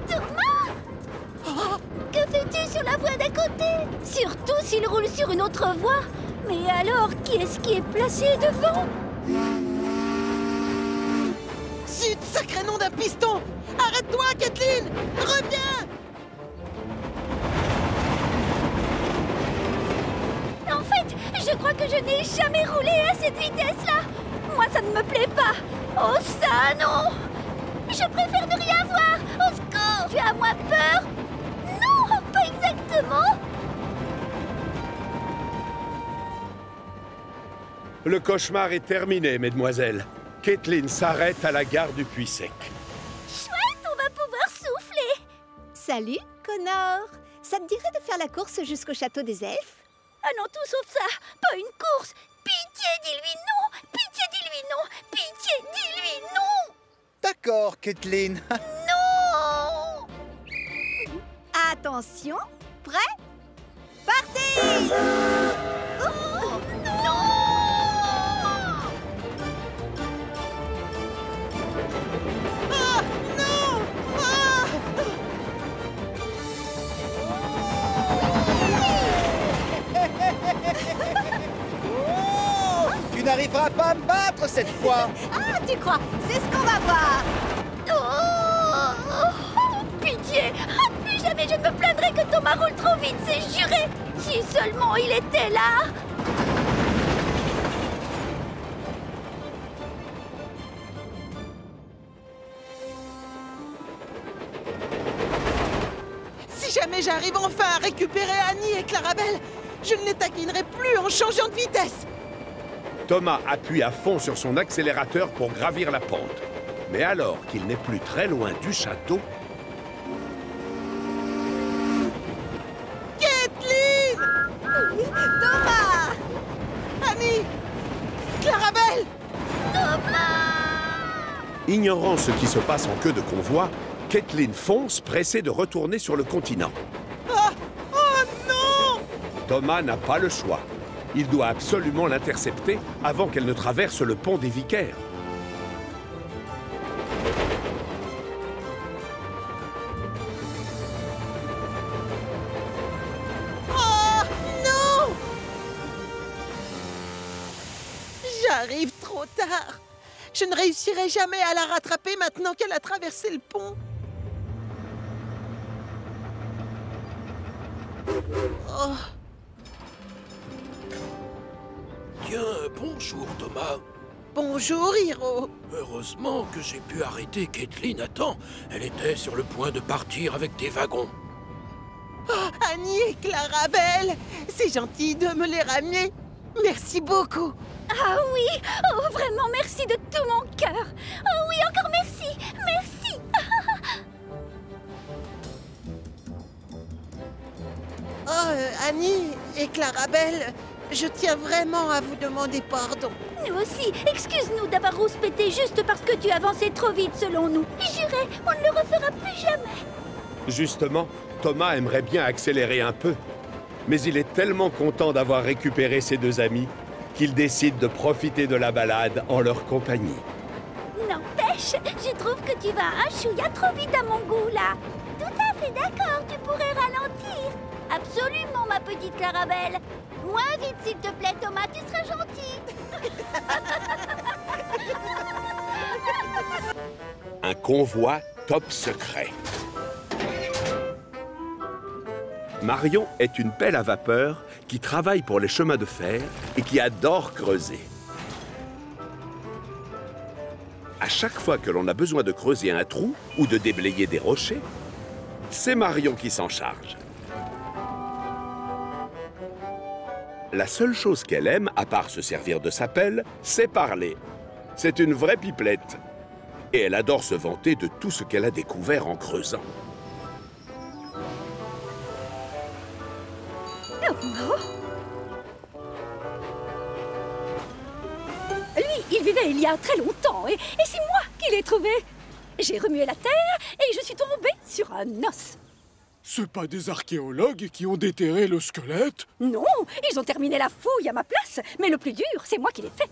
Thomas? Que fais-tu sur la voie d'à côté? Surtout s'il roule sur une autre voie. Mais alors, qui est-ce qui est placé devant? Zut, sacré nom d'un piston! Arrête-toi, Kathleen! Reviens! En fait, je crois que je n'ai jamais roulé à cette vitesse-là. Moi, ça ne me plaît pas. Oh, ça, non! Je préfère ne rien voir. Au secours. Tu as moins peur? Non, pas exactement. Le cauchemar est terminé, mesdemoiselles. Caitlin s'arrête à la gare du Puy-Sec. Chouette, on va pouvoir souffler. Salut, Connor. Ça te dirait de faire la course jusqu'au château des elfes? Ah non, tout sauf ça. Pas une course. Pitié, dis-lui non. Pitié, dis-lui non. Pitié, dis-lui non. D'accord, Caitlin. Non. Attention, prêt? Partez! Oh, non. Ah, non! Ah! Tu n'arriveras pas à me battre cette fois. Ah, tu crois? C'est ce qu'on va voir. Oh, pitié. Ah, plus jamais je ne me plaindrai que Thomas roule trop vite, c'est juré. Si seulement il était là. Si jamais j'arrive enfin à récupérer Annie et Clarabelle, je ne les taquinerai plus en changeant de vitesse. Thomas appuie à fond sur son accélérateur pour gravir la pente. Mais alors qu'il n'est plus très loin du château... Caitlin! Thomas! Annie! Clarabelle! Ignorant ce qui se passe en queue de convoi, Caitlin fonce, pressée de retourner sur le continent. Oh! Oh non! Thomas n'a pas le choix. Il doit absolument l'intercepter avant qu'elle ne traverse le pont des Vicaires. Oh non! J'arrive trop tard. Je ne réussirai jamais à la rattraper maintenant qu'elle a traversé le pont. Oh. Tiens, bonjour Thomas. Bonjour, Hiro. Heureusement que j'ai pu arrêter Caitlin à temps. Elle était sur le point de partir avec tes wagons. Oh, Annie et Clarabelle, c'est gentil de me les ramener. Merci beaucoup. Ah oui, oh, vraiment merci de tout mon cœur. Oh oui, encore merci, merci. Oh, Annie et Clarabelle, je tiens vraiment à vous demander pardon. Nous aussi, excuse-nous d'avoir rouspété juste parce que tu avançais trop vite selon nous. Juré, on ne le refera plus jamais. Justement, Thomas aimerait bien accélérer un peu. Mais il est tellement content d'avoir récupéré ses deux amis qu'il décide de profiter de la balade en leur compagnie. N'empêche, je trouve que tu vas un chouïa trop vite à mon goût, là. Tout à fait d'accord, tu pourrais ralentir. Absolument, ma petite Clarabelle. Moins vite, s'il te plaît, Thomas, tu seras gentil. Un convoi top secret. Marion est une pelle à vapeur qui travaille pour les chemins de fer et qui adore creuser. À chaque fois que l'on a besoin de creuser un trou ou de déblayer des rochers, c'est Marion qui s'en charge. La seule chose qu'elle aime, à part se servir de sa pelle, c'est parler. C'est une vraie pipelette. Et elle adore se vanter de tout ce qu'elle a découvert en creusant. Lui, il vivait il y a très longtemps et c'est moi qui l'ai trouvé. J'ai remué la terre et je suis tombée sur un os. C'est pas des archéologues qui ont déterré le squelette? Non, ils ont terminé la fouille à ma place, mais le plus dur, c'est moi qui l'ai fait.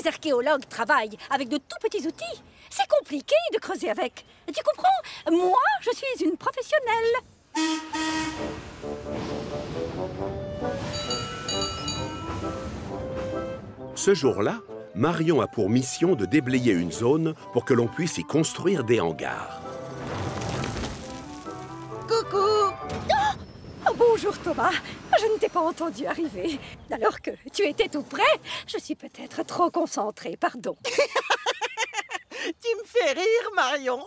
Les archéologues travaillent avec de tout petits outils. C'est compliqué de creuser avec. Tu comprends? Moi, je suis une professionnelle. Ce jour-là, Marion a pour mission de déblayer une zone pour que l'on puisse y construire des hangars. Coucou! Oh, bonjour Thomas, je ne t'ai pas entendu arriver. Alors que tu étais tout près, je suis peut-être trop concentrée, pardon. Tu me fais rire, Marion.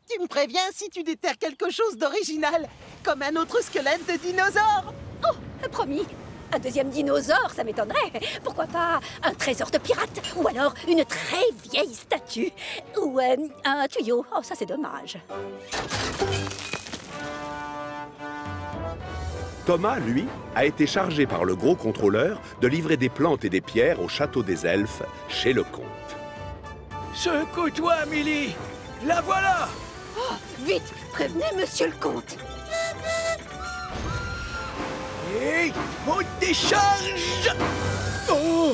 Tu me préviens si tu déterres quelque chose d'original, comme un autre squelette de dinosaure. Oh, promis. Un deuxième dinosaure, ça m'étonnerait. Pourquoi pas un trésor de pirate? Ou alors une très vieille statue? Ou un tuyau? Oh, ça c'est dommage. Thomas, lui, a été chargé par le gros contrôleur de livrer des plantes et des pierres au château des elfes, chez le comte. Secoue-toi, Amélie. La voilà. Oh, vite, prévenez monsieur le comte. Et on décharge. Oh!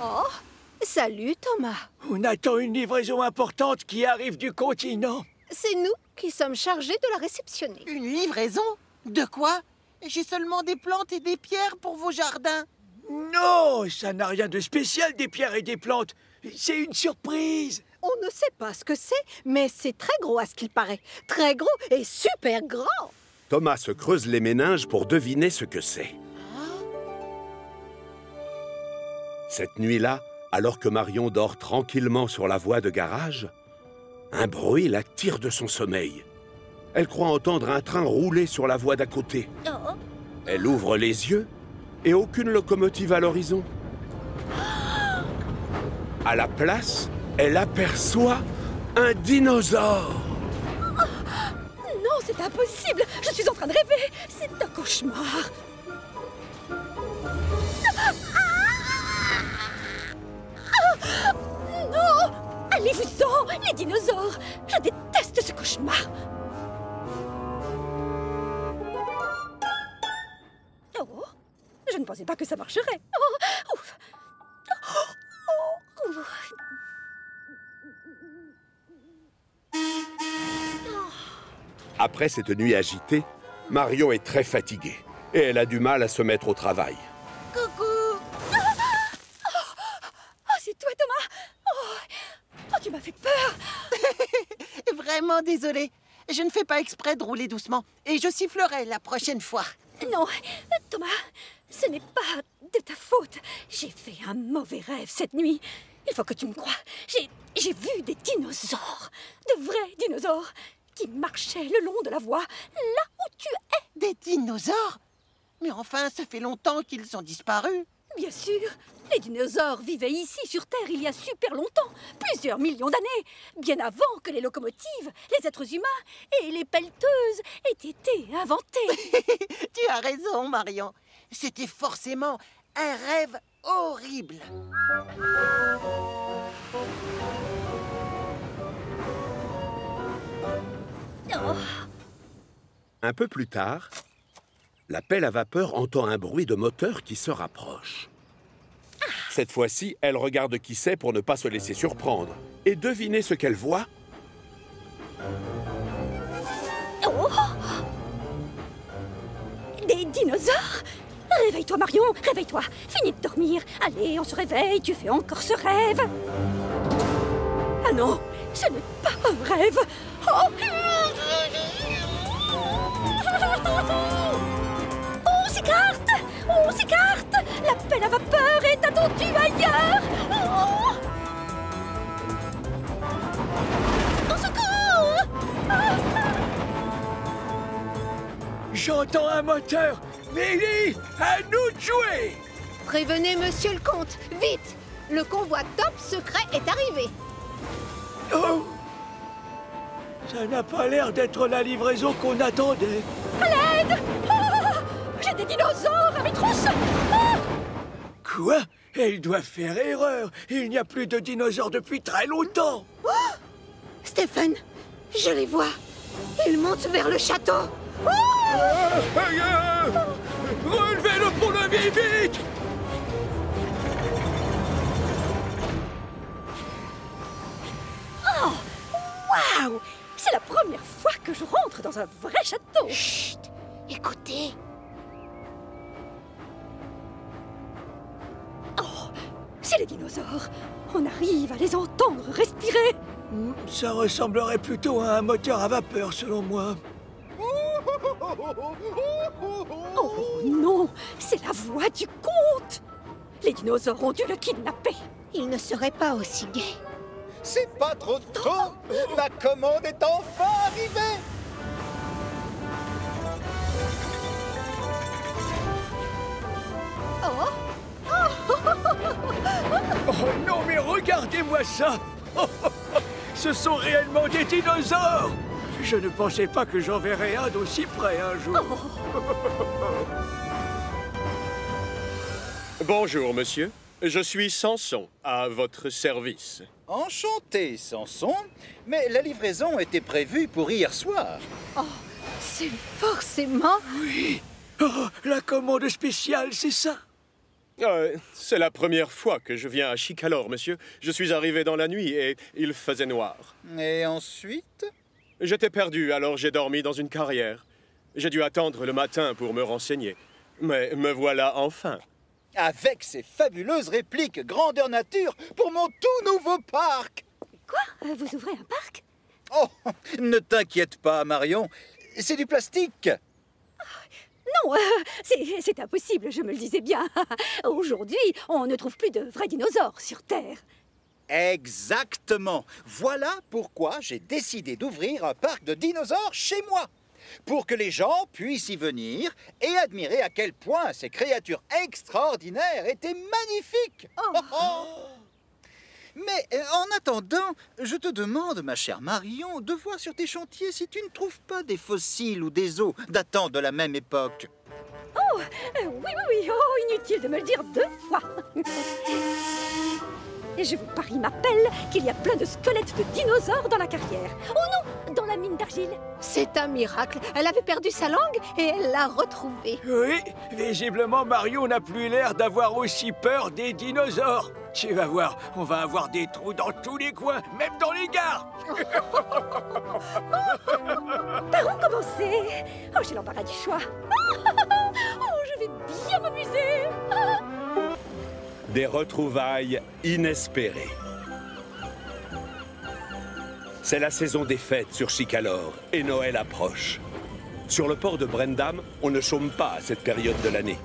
Oh, salut Thomas. On attend une livraison importante qui arrive du continent. C'est nous qui sommes chargés de la réceptionner. Une livraison? De quoi? J'ai seulement des plantes et des pierres pour vos jardins. Non, ça n'a rien de spécial, des pierres et des plantes. C'est une surprise. On ne sait pas ce que c'est, mais c'est très gros à ce qu'il paraît. Très gros et super grand. Thomas se creuse les méninges pour deviner ce que c'est. Cette nuit-là, alors que Marion dort tranquillement sur la voie de garage, un bruit la tire de son sommeil. Elle croit entendre un train rouler sur la voie d'à côté. Elle ouvre les yeux et aucune locomotive à l'horizon. À la place, elle aperçoit un dinosaure. Non, c'est impossible. Je suis en train de rêver. C'est un cauchemar. Non! Allez-vous-en, les dinosaures! Je déteste ce cauchemar! Oh! Je ne pensais pas que ça marcherait! Oh! Ouf! Oh! Après cette nuit agitée, Marion est très fatiguée et elle a du mal à se mettre au travail. Coucou! Oh, c'est toi, Thomas! Oh, tu m'as fait peur! Vraiment désolée. Je ne fais pas exprès de rouler doucement. Et je sifflerai la prochaine fois. Non, Thomas, ce n'est pas de ta faute. J'ai fait un mauvais rêve cette nuit. Il faut que tu me croies. J'ai vu des dinosaures. De vrais dinosaures qui marchaient le long de la voie, là où tu es. Des dinosaures? Mais enfin, ça fait longtemps qu'ils ont disparu. Bien sûr, les dinosaures vivaient ici sur Terre il y a super longtemps, plusieurs millions d'années, bien avant que les locomotives, les êtres humains et les pelleteuses aient été inventés. Tu as raison, Marion. C'était forcément un rêve horrible. Oh. Un peu plus tard, la pelle à vapeur entend un bruit de moteur qui se rapproche. Cette fois-ci, elle regarde qui c'est pour ne pas se laisser surprendre. Et devinez ce qu'elle voit? Oh! Des dinosaures? Réveille-toi, Marion, réveille-toi. Finis de dormir. Allez, on se réveille, tu fais encore ce rêve. Ah non, ce n'est pas un rêve. Oh! On s'écarte! On s'écarte! La pelle à vapeur est attendue ailleurs! Oh! Au secours! J'entends un moteur. Mélie, à nous de jouer! Prévenez monsieur le comte, vite! Le convoi top secret est arrivé. Oh! Ça n'a pas l'air d'être la livraison qu'on attendait. À l'aide! Oh! J'ai des dinosaures à mes trousses! Oh! Quoi? Elle doit faire erreur. Il n'y a plus de dinosaures depuis très longtemps. Oh! Stephen, je les vois. Ils montent vers le château. Oh! Relevez le pont-levis vite! Oh! Waouh! C'est la première fois que je rentre dans un vrai château. Chut! Écoutez. Oh! C'est les dinosaures. On arrive à les entendre respirer. Ça ressemblerait plutôt à un moteur à vapeur, selon moi. Oh non! C'est la voix du comte! Les dinosaures ont dû le kidnapper. Il ne serait pas aussi gai. C'est pas trop tôt. La commande est enfin arrivée. Oh non, mais regardez-moi ça. Ce sont réellement des dinosaures. Je ne pensais pas que j'en verrais un d'aussi près un jour. Bonjour, monsieur. Je suis Samson, à votre service. Enchanté, Samson. Mais la livraison était prévue pour hier soir. Oh, c'est forcément... Oui. Oh, la commande spéciale, c'est ça? C'est la première fois que je viens à Chicalor, monsieur. Je suis arrivé dans la nuit et il faisait noir. Et ensuite? J'étais perdu, alors j'ai dormi dans une carrière. J'ai dû attendre le matin pour me renseigner. Mais me voilà enfin. Avec ces fabuleuses répliques grandeur nature pour mon tout nouveau parc. Quoi? Vous ouvrez un parc? Oh, ne t'inquiète pas, Marion. C'est du plastique. Non, c'est impossible, je me le disais bien. Aujourd'hui, on ne trouve plus de vrais dinosaures sur Terre. Exactement. Voilà pourquoi j'ai décidé d'ouvrir un parc de dinosaures chez moi. Pour que les gens puissent y venir et admirer à quel point ces créatures extraordinaires étaient magnifiques. Mais en attendant, je te demande, ma chère Marion, de voir sur tes chantiers si tu ne trouves pas des fossiles ou des os datant de la même époque. Oh, oui, oh, inutile de me le dire 2 fois. Et je vous parie ma pelle qu'il y a plein de squelettes de dinosaures dans la carrière. Oh non, dans la mine d'argile. C'est un miracle. Elle avait perdu sa langue et elle l'a retrouvée. Oui, visiblement Mario n'a plus l'air d'avoir aussi peur des dinosaures. Tu vas voir, on va avoir des trous dans tous les coins, même dans les gares. Par où commencer? Oh, j'ai l'embarras du choix. Oh, je vais bien m'amuser. Des retrouvailles inespérées. C'est la saison des fêtes sur Chicalor et Noël approche. Sur le port de Brendam, on ne chôme pas à cette période de l'année.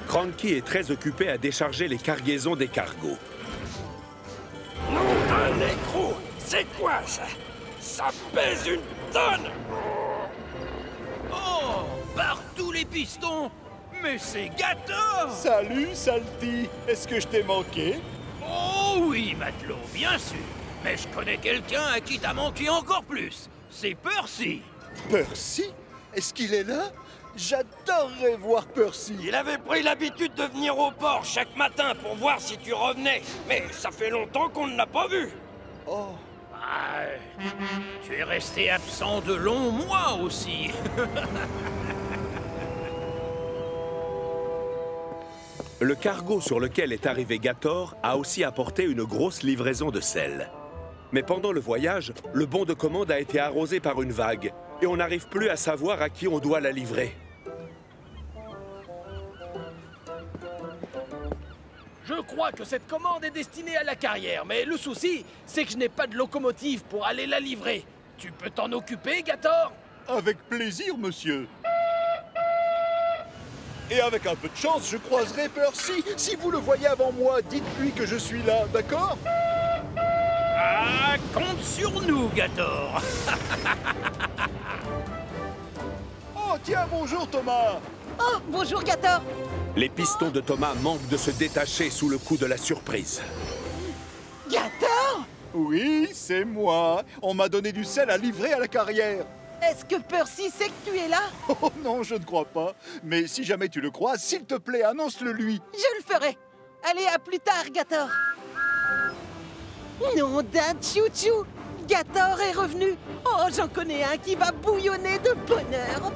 Cranky est très occupé à décharger les cargaisons des cargos. Nom d'un nécro! C'est quoi ça? Ça pèse une tonne! Oh! Par tous les pistons! Mais c'est Gator! Salut, Salty! Est-ce que je t'ai manqué? Oh oui, matelot, bien sûr! Mais je connais quelqu'un à qui t'as manqué encore plus! C'est Percy! Percy? Est-ce qu'il est là? J'adorerais voir Percy! Il avait pris l'habitude de venir au port chaque matin pour voir si tu revenais. Mais ça fait longtemps qu'on ne l'a pas vu. Oh! Tu es resté absent de longs mois aussi. Le cargo sur lequel est arrivé Gator a aussi apporté une grosse livraison de sel. Mais pendant le voyage, le bon de commande a été arrosé par une vague et on n'arrive plus à savoir à qui on doit la livrer. Je crois que cette commande est destinée à la carrière, mais le souci, c'est que je n'ai pas de locomotive pour aller la livrer. Tu peux t'en occuper, Gator? Avec plaisir, monsieur. Et avec un peu de chance, je croiserai Percy. Si vous le voyez avant moi, dites-lui que je suis là, d'accord? Ah, compte sur nous, Gator. Oh, tiens, bonjour, Thomas. Oh, bonjour, Gator. Les pistons de Thomas manquent de se détacher sous le coup de la surprise. Gator? Oui, c'est moi. On m'a donné du sel à livrer à la carrière. Est-ce que Percy sait que tu es là? Oh non, je ne crois pas. Mais si jamais tu le croises, s'il te plaît, annonce-le lui. Je le ferai. Allez, à plus tard, Gator. Nom d'un tchou-tchou! Gator est revenu. Oh, j'en connais un qui va bouillonner de bonheur.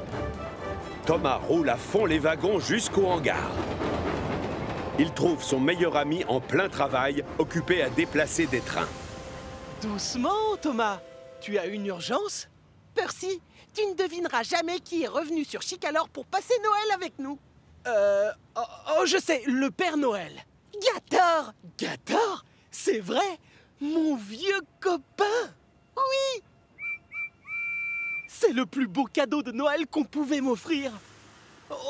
Thomas roule à fond les wagons jusqu'au hangar. Il trouve son meilleur ami en plein travail, occupé à déplacer des trains. Doucement, Thomas. Tu as une urgence? Percy, tu ne devineras jamais qui est revenu sur Chicalor pour passer Noël avec nous. Oh, je sais, le Père Noël. Gator! Gator? C'est vrai? Mon vieux copain? Oui! C'est le plus beau cadeau de Noël qu'on pouvait m'offrir.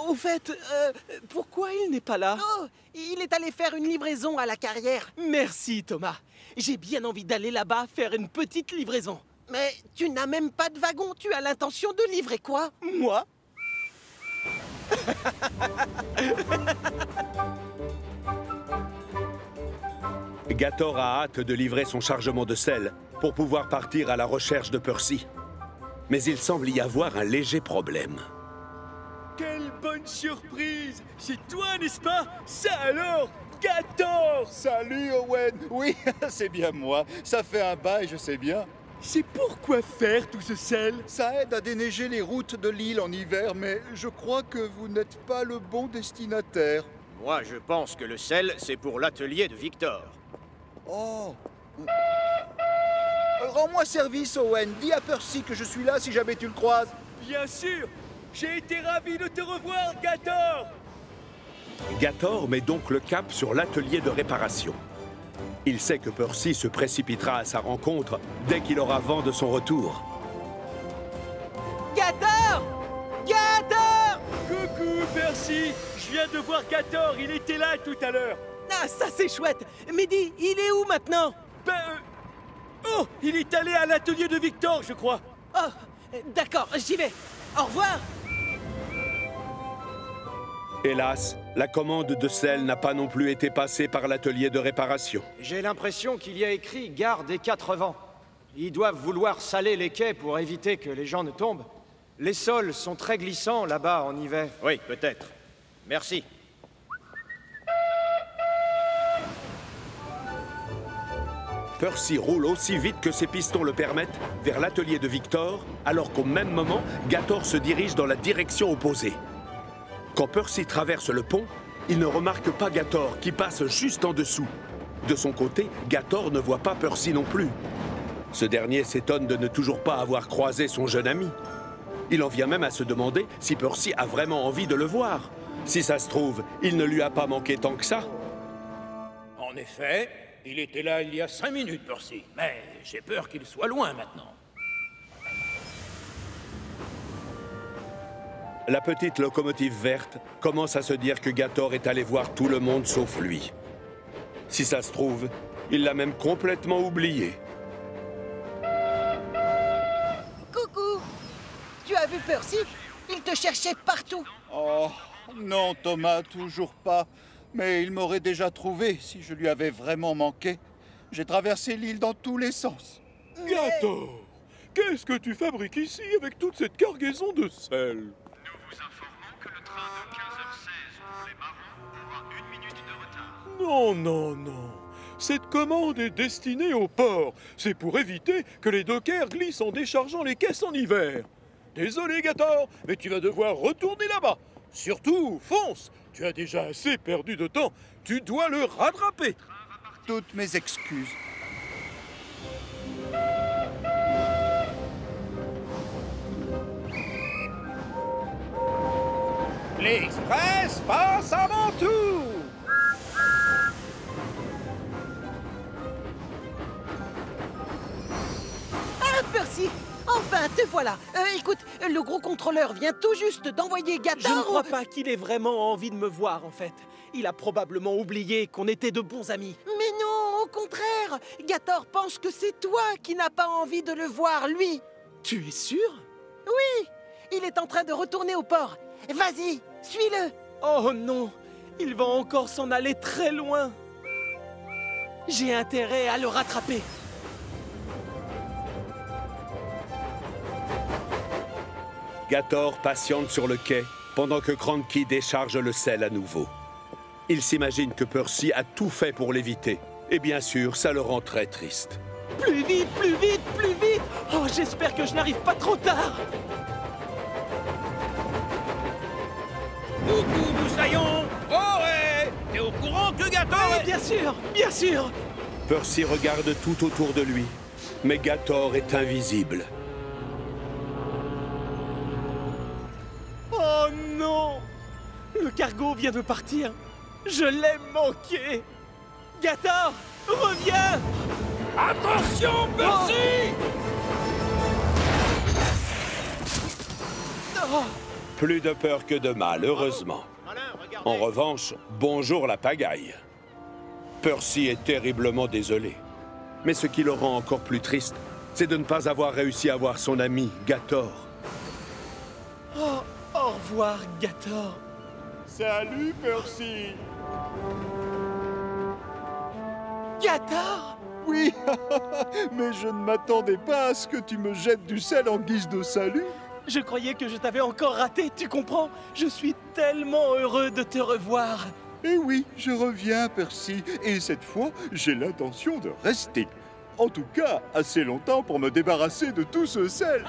Au fait, pourquoi il n'est pas là? Oh, il est allé faire une livraison à la carrière. Merci, Thomas. J'ai bien envie d'aller là-bas faire une petite livraison. Mais tu n'as même pas de wagon. Tu as l'intention de livrer quoi? Moi? Gator a hâte de livrer son chargement de sel pour pouvoir partir à la recherche de Percy. Mais il semble y avoir un léger problème. Quelle bonne surprise! C'est toi, n'est-ce pas? Ça alors, Gator! Salut, Owen! Oui, c'est bien moi. Ça fait un bail, je sais bien. C'est pourquoi faire tout ce sel? Ça aide à déneiger les routes de l'île en hiver, mais je crois que vous n'êtes pas le bon destinataire. Moi, je pense que le sel, c'est pour l'atelier de Victor. Oh! Rends-moi service, Owen. Dis à Percy que je suis là si jamais tu le croises. Bien sûr! J'ai été ravi de te revoir, Gator! Gator met donc le cap sur l'atelier de réparation. Il sait que Percy se précipitera à sa rencontre dès qu'il aura vent de son retour. Gator! Gator! Coucou, Percy! Je viens de voir Gator, il était là tout à l'heure. Ah, ça c'est chouette! Mais dis, il est où maintenant? Oh, il est allé à l'atelier de Victor, je crois. Oh, d'accord, j'y vais. Au revoir! Hélas, la commande de sel n'a pas non plus été passée par l'atelier de réparation. J'ai l'impression qu'il y a écrit « Gare des 4 vents ». Ils doivent vouloir saler les quais pour éviter que les gens ne tombent. Les sols sont très glissants là-bas en hiver. Oui, peut-être. Merci. Percy roule aussi vite que ses pistons le permettent vers l'atelier de Victor, alors qu'au même moment, Gator se dirige dans la direction opposée. Quand Percy traverse le pont, il ne remarque pas Gator qui passe juste en dessous. De son côté, Gator ne voit pas Percy non plus. Ce dernier s'étonne de ne toujours pas avoir croisé son jeune ami. Il en vient même à se demander si Percy a vraiment envie de le voir. Si ça se trouve, il ne lui a pas manqué tant que ça. En effet, il était là il y a 5 minutes, Percy. Mais j'ai peur qu'il soit loin maintenant. La petite locomotive verte commence à se dire que Gator est allé voir tout le monde sauf lui. Si ça se trouve, il l'a même complètement oublié. Coucou! Tu as vu Percy? Il te cherchait partout. Oh, non, Thomas, toujours pas. Mais il m'aurait déjà trouvé si je lui avais vraiment manqué. J'ai traversé l'île dans tous les sens. Gator, qu'est-ce que tu fabriques ici avec toute cette cargaison de sel? Nous vous informons que le train de 15h16 pour les marrons aura 1 minute de retard. Non, non, non. Cette commande est destinée au port. C'est pour éviter que les dockers glissent en déchargeant les caisses en hiver. Désolé, Gator, mais tu vas devoir retourner là-bas. Surtout, fonce. Tu as déjà assez perdu de temps. Tu dois le rattraper. Toutes mes excuses. L'Express passe avant tout! Ah, Percy! Enfin, te voilà! Écoute, le gros contrôleur vient tout juste d'envoyer Gator... Je ne crois pas qu'il ait vraiment envie de me voir, en fait. Il a probablement oublié qu'on était de bons amis. Mais non, au contraire! Gator pense que c'est toi qui n'as pas envie de le voir, lui! Tu es sûr? Oui! Il est en train de retourner au port. Vas-y, suis-le! Oh non! Il va encore s'en aller très loin! J'ai intérêt à le rattraper. Gator patiente sur le quai pendant que Cranky décharge le sel à nouveau. Il s'imagine que Percy a tout fait pour l'éviter. Et bien sûr, ça le rend très triste. Plus vite, plus vite, plus vite! Oh, j'espère que je n'arrive pas trop tard! Coucou, Moussaillon! Oh ouais! T'es au courant que Gator Oui, bien sûr, bien sûr! Percy regarde tout autour de lui, mais Gator est invisible. Oh non! Le cargo vient de partir. Je l'ai manqué. Gator, reviens! Attention, Percy! Oh! Plus de peur que de mal, heureusement. En revanche, bonjour la pagaille. Percy est terriblement désolé. Mais ce qui le rend encore plus triste, c'est de ne pas avoir réussi à voir son ami, Gator. Oh, au revoir, Gator. Salut, Percy. Gator? Oui, mais je ne m'attendais pas à ce que tu me jettes du sel en guise de salut. Je croyais que je t'avais encore raté, tu comprends? Je suis tellement heureux de te revoir. Eh oui, je reviens, Percy, et cette fois, j'ai l'intention de rester. En tout cas, assez longtemps pour me débarrasser de tout ce sel.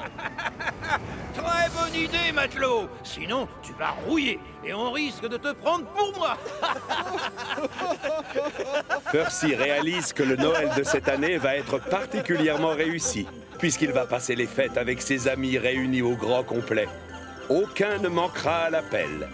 Très bonne idée, matelot. Sinon, tu vas rouiller et on risque de te prendre pour moi. Percy réalise que le Noël de cette année va être particulièrement réussi, puisqu'il va passer les fêtes avec ses amis réunis au grand complet. Aucun ne manquera à l'appel.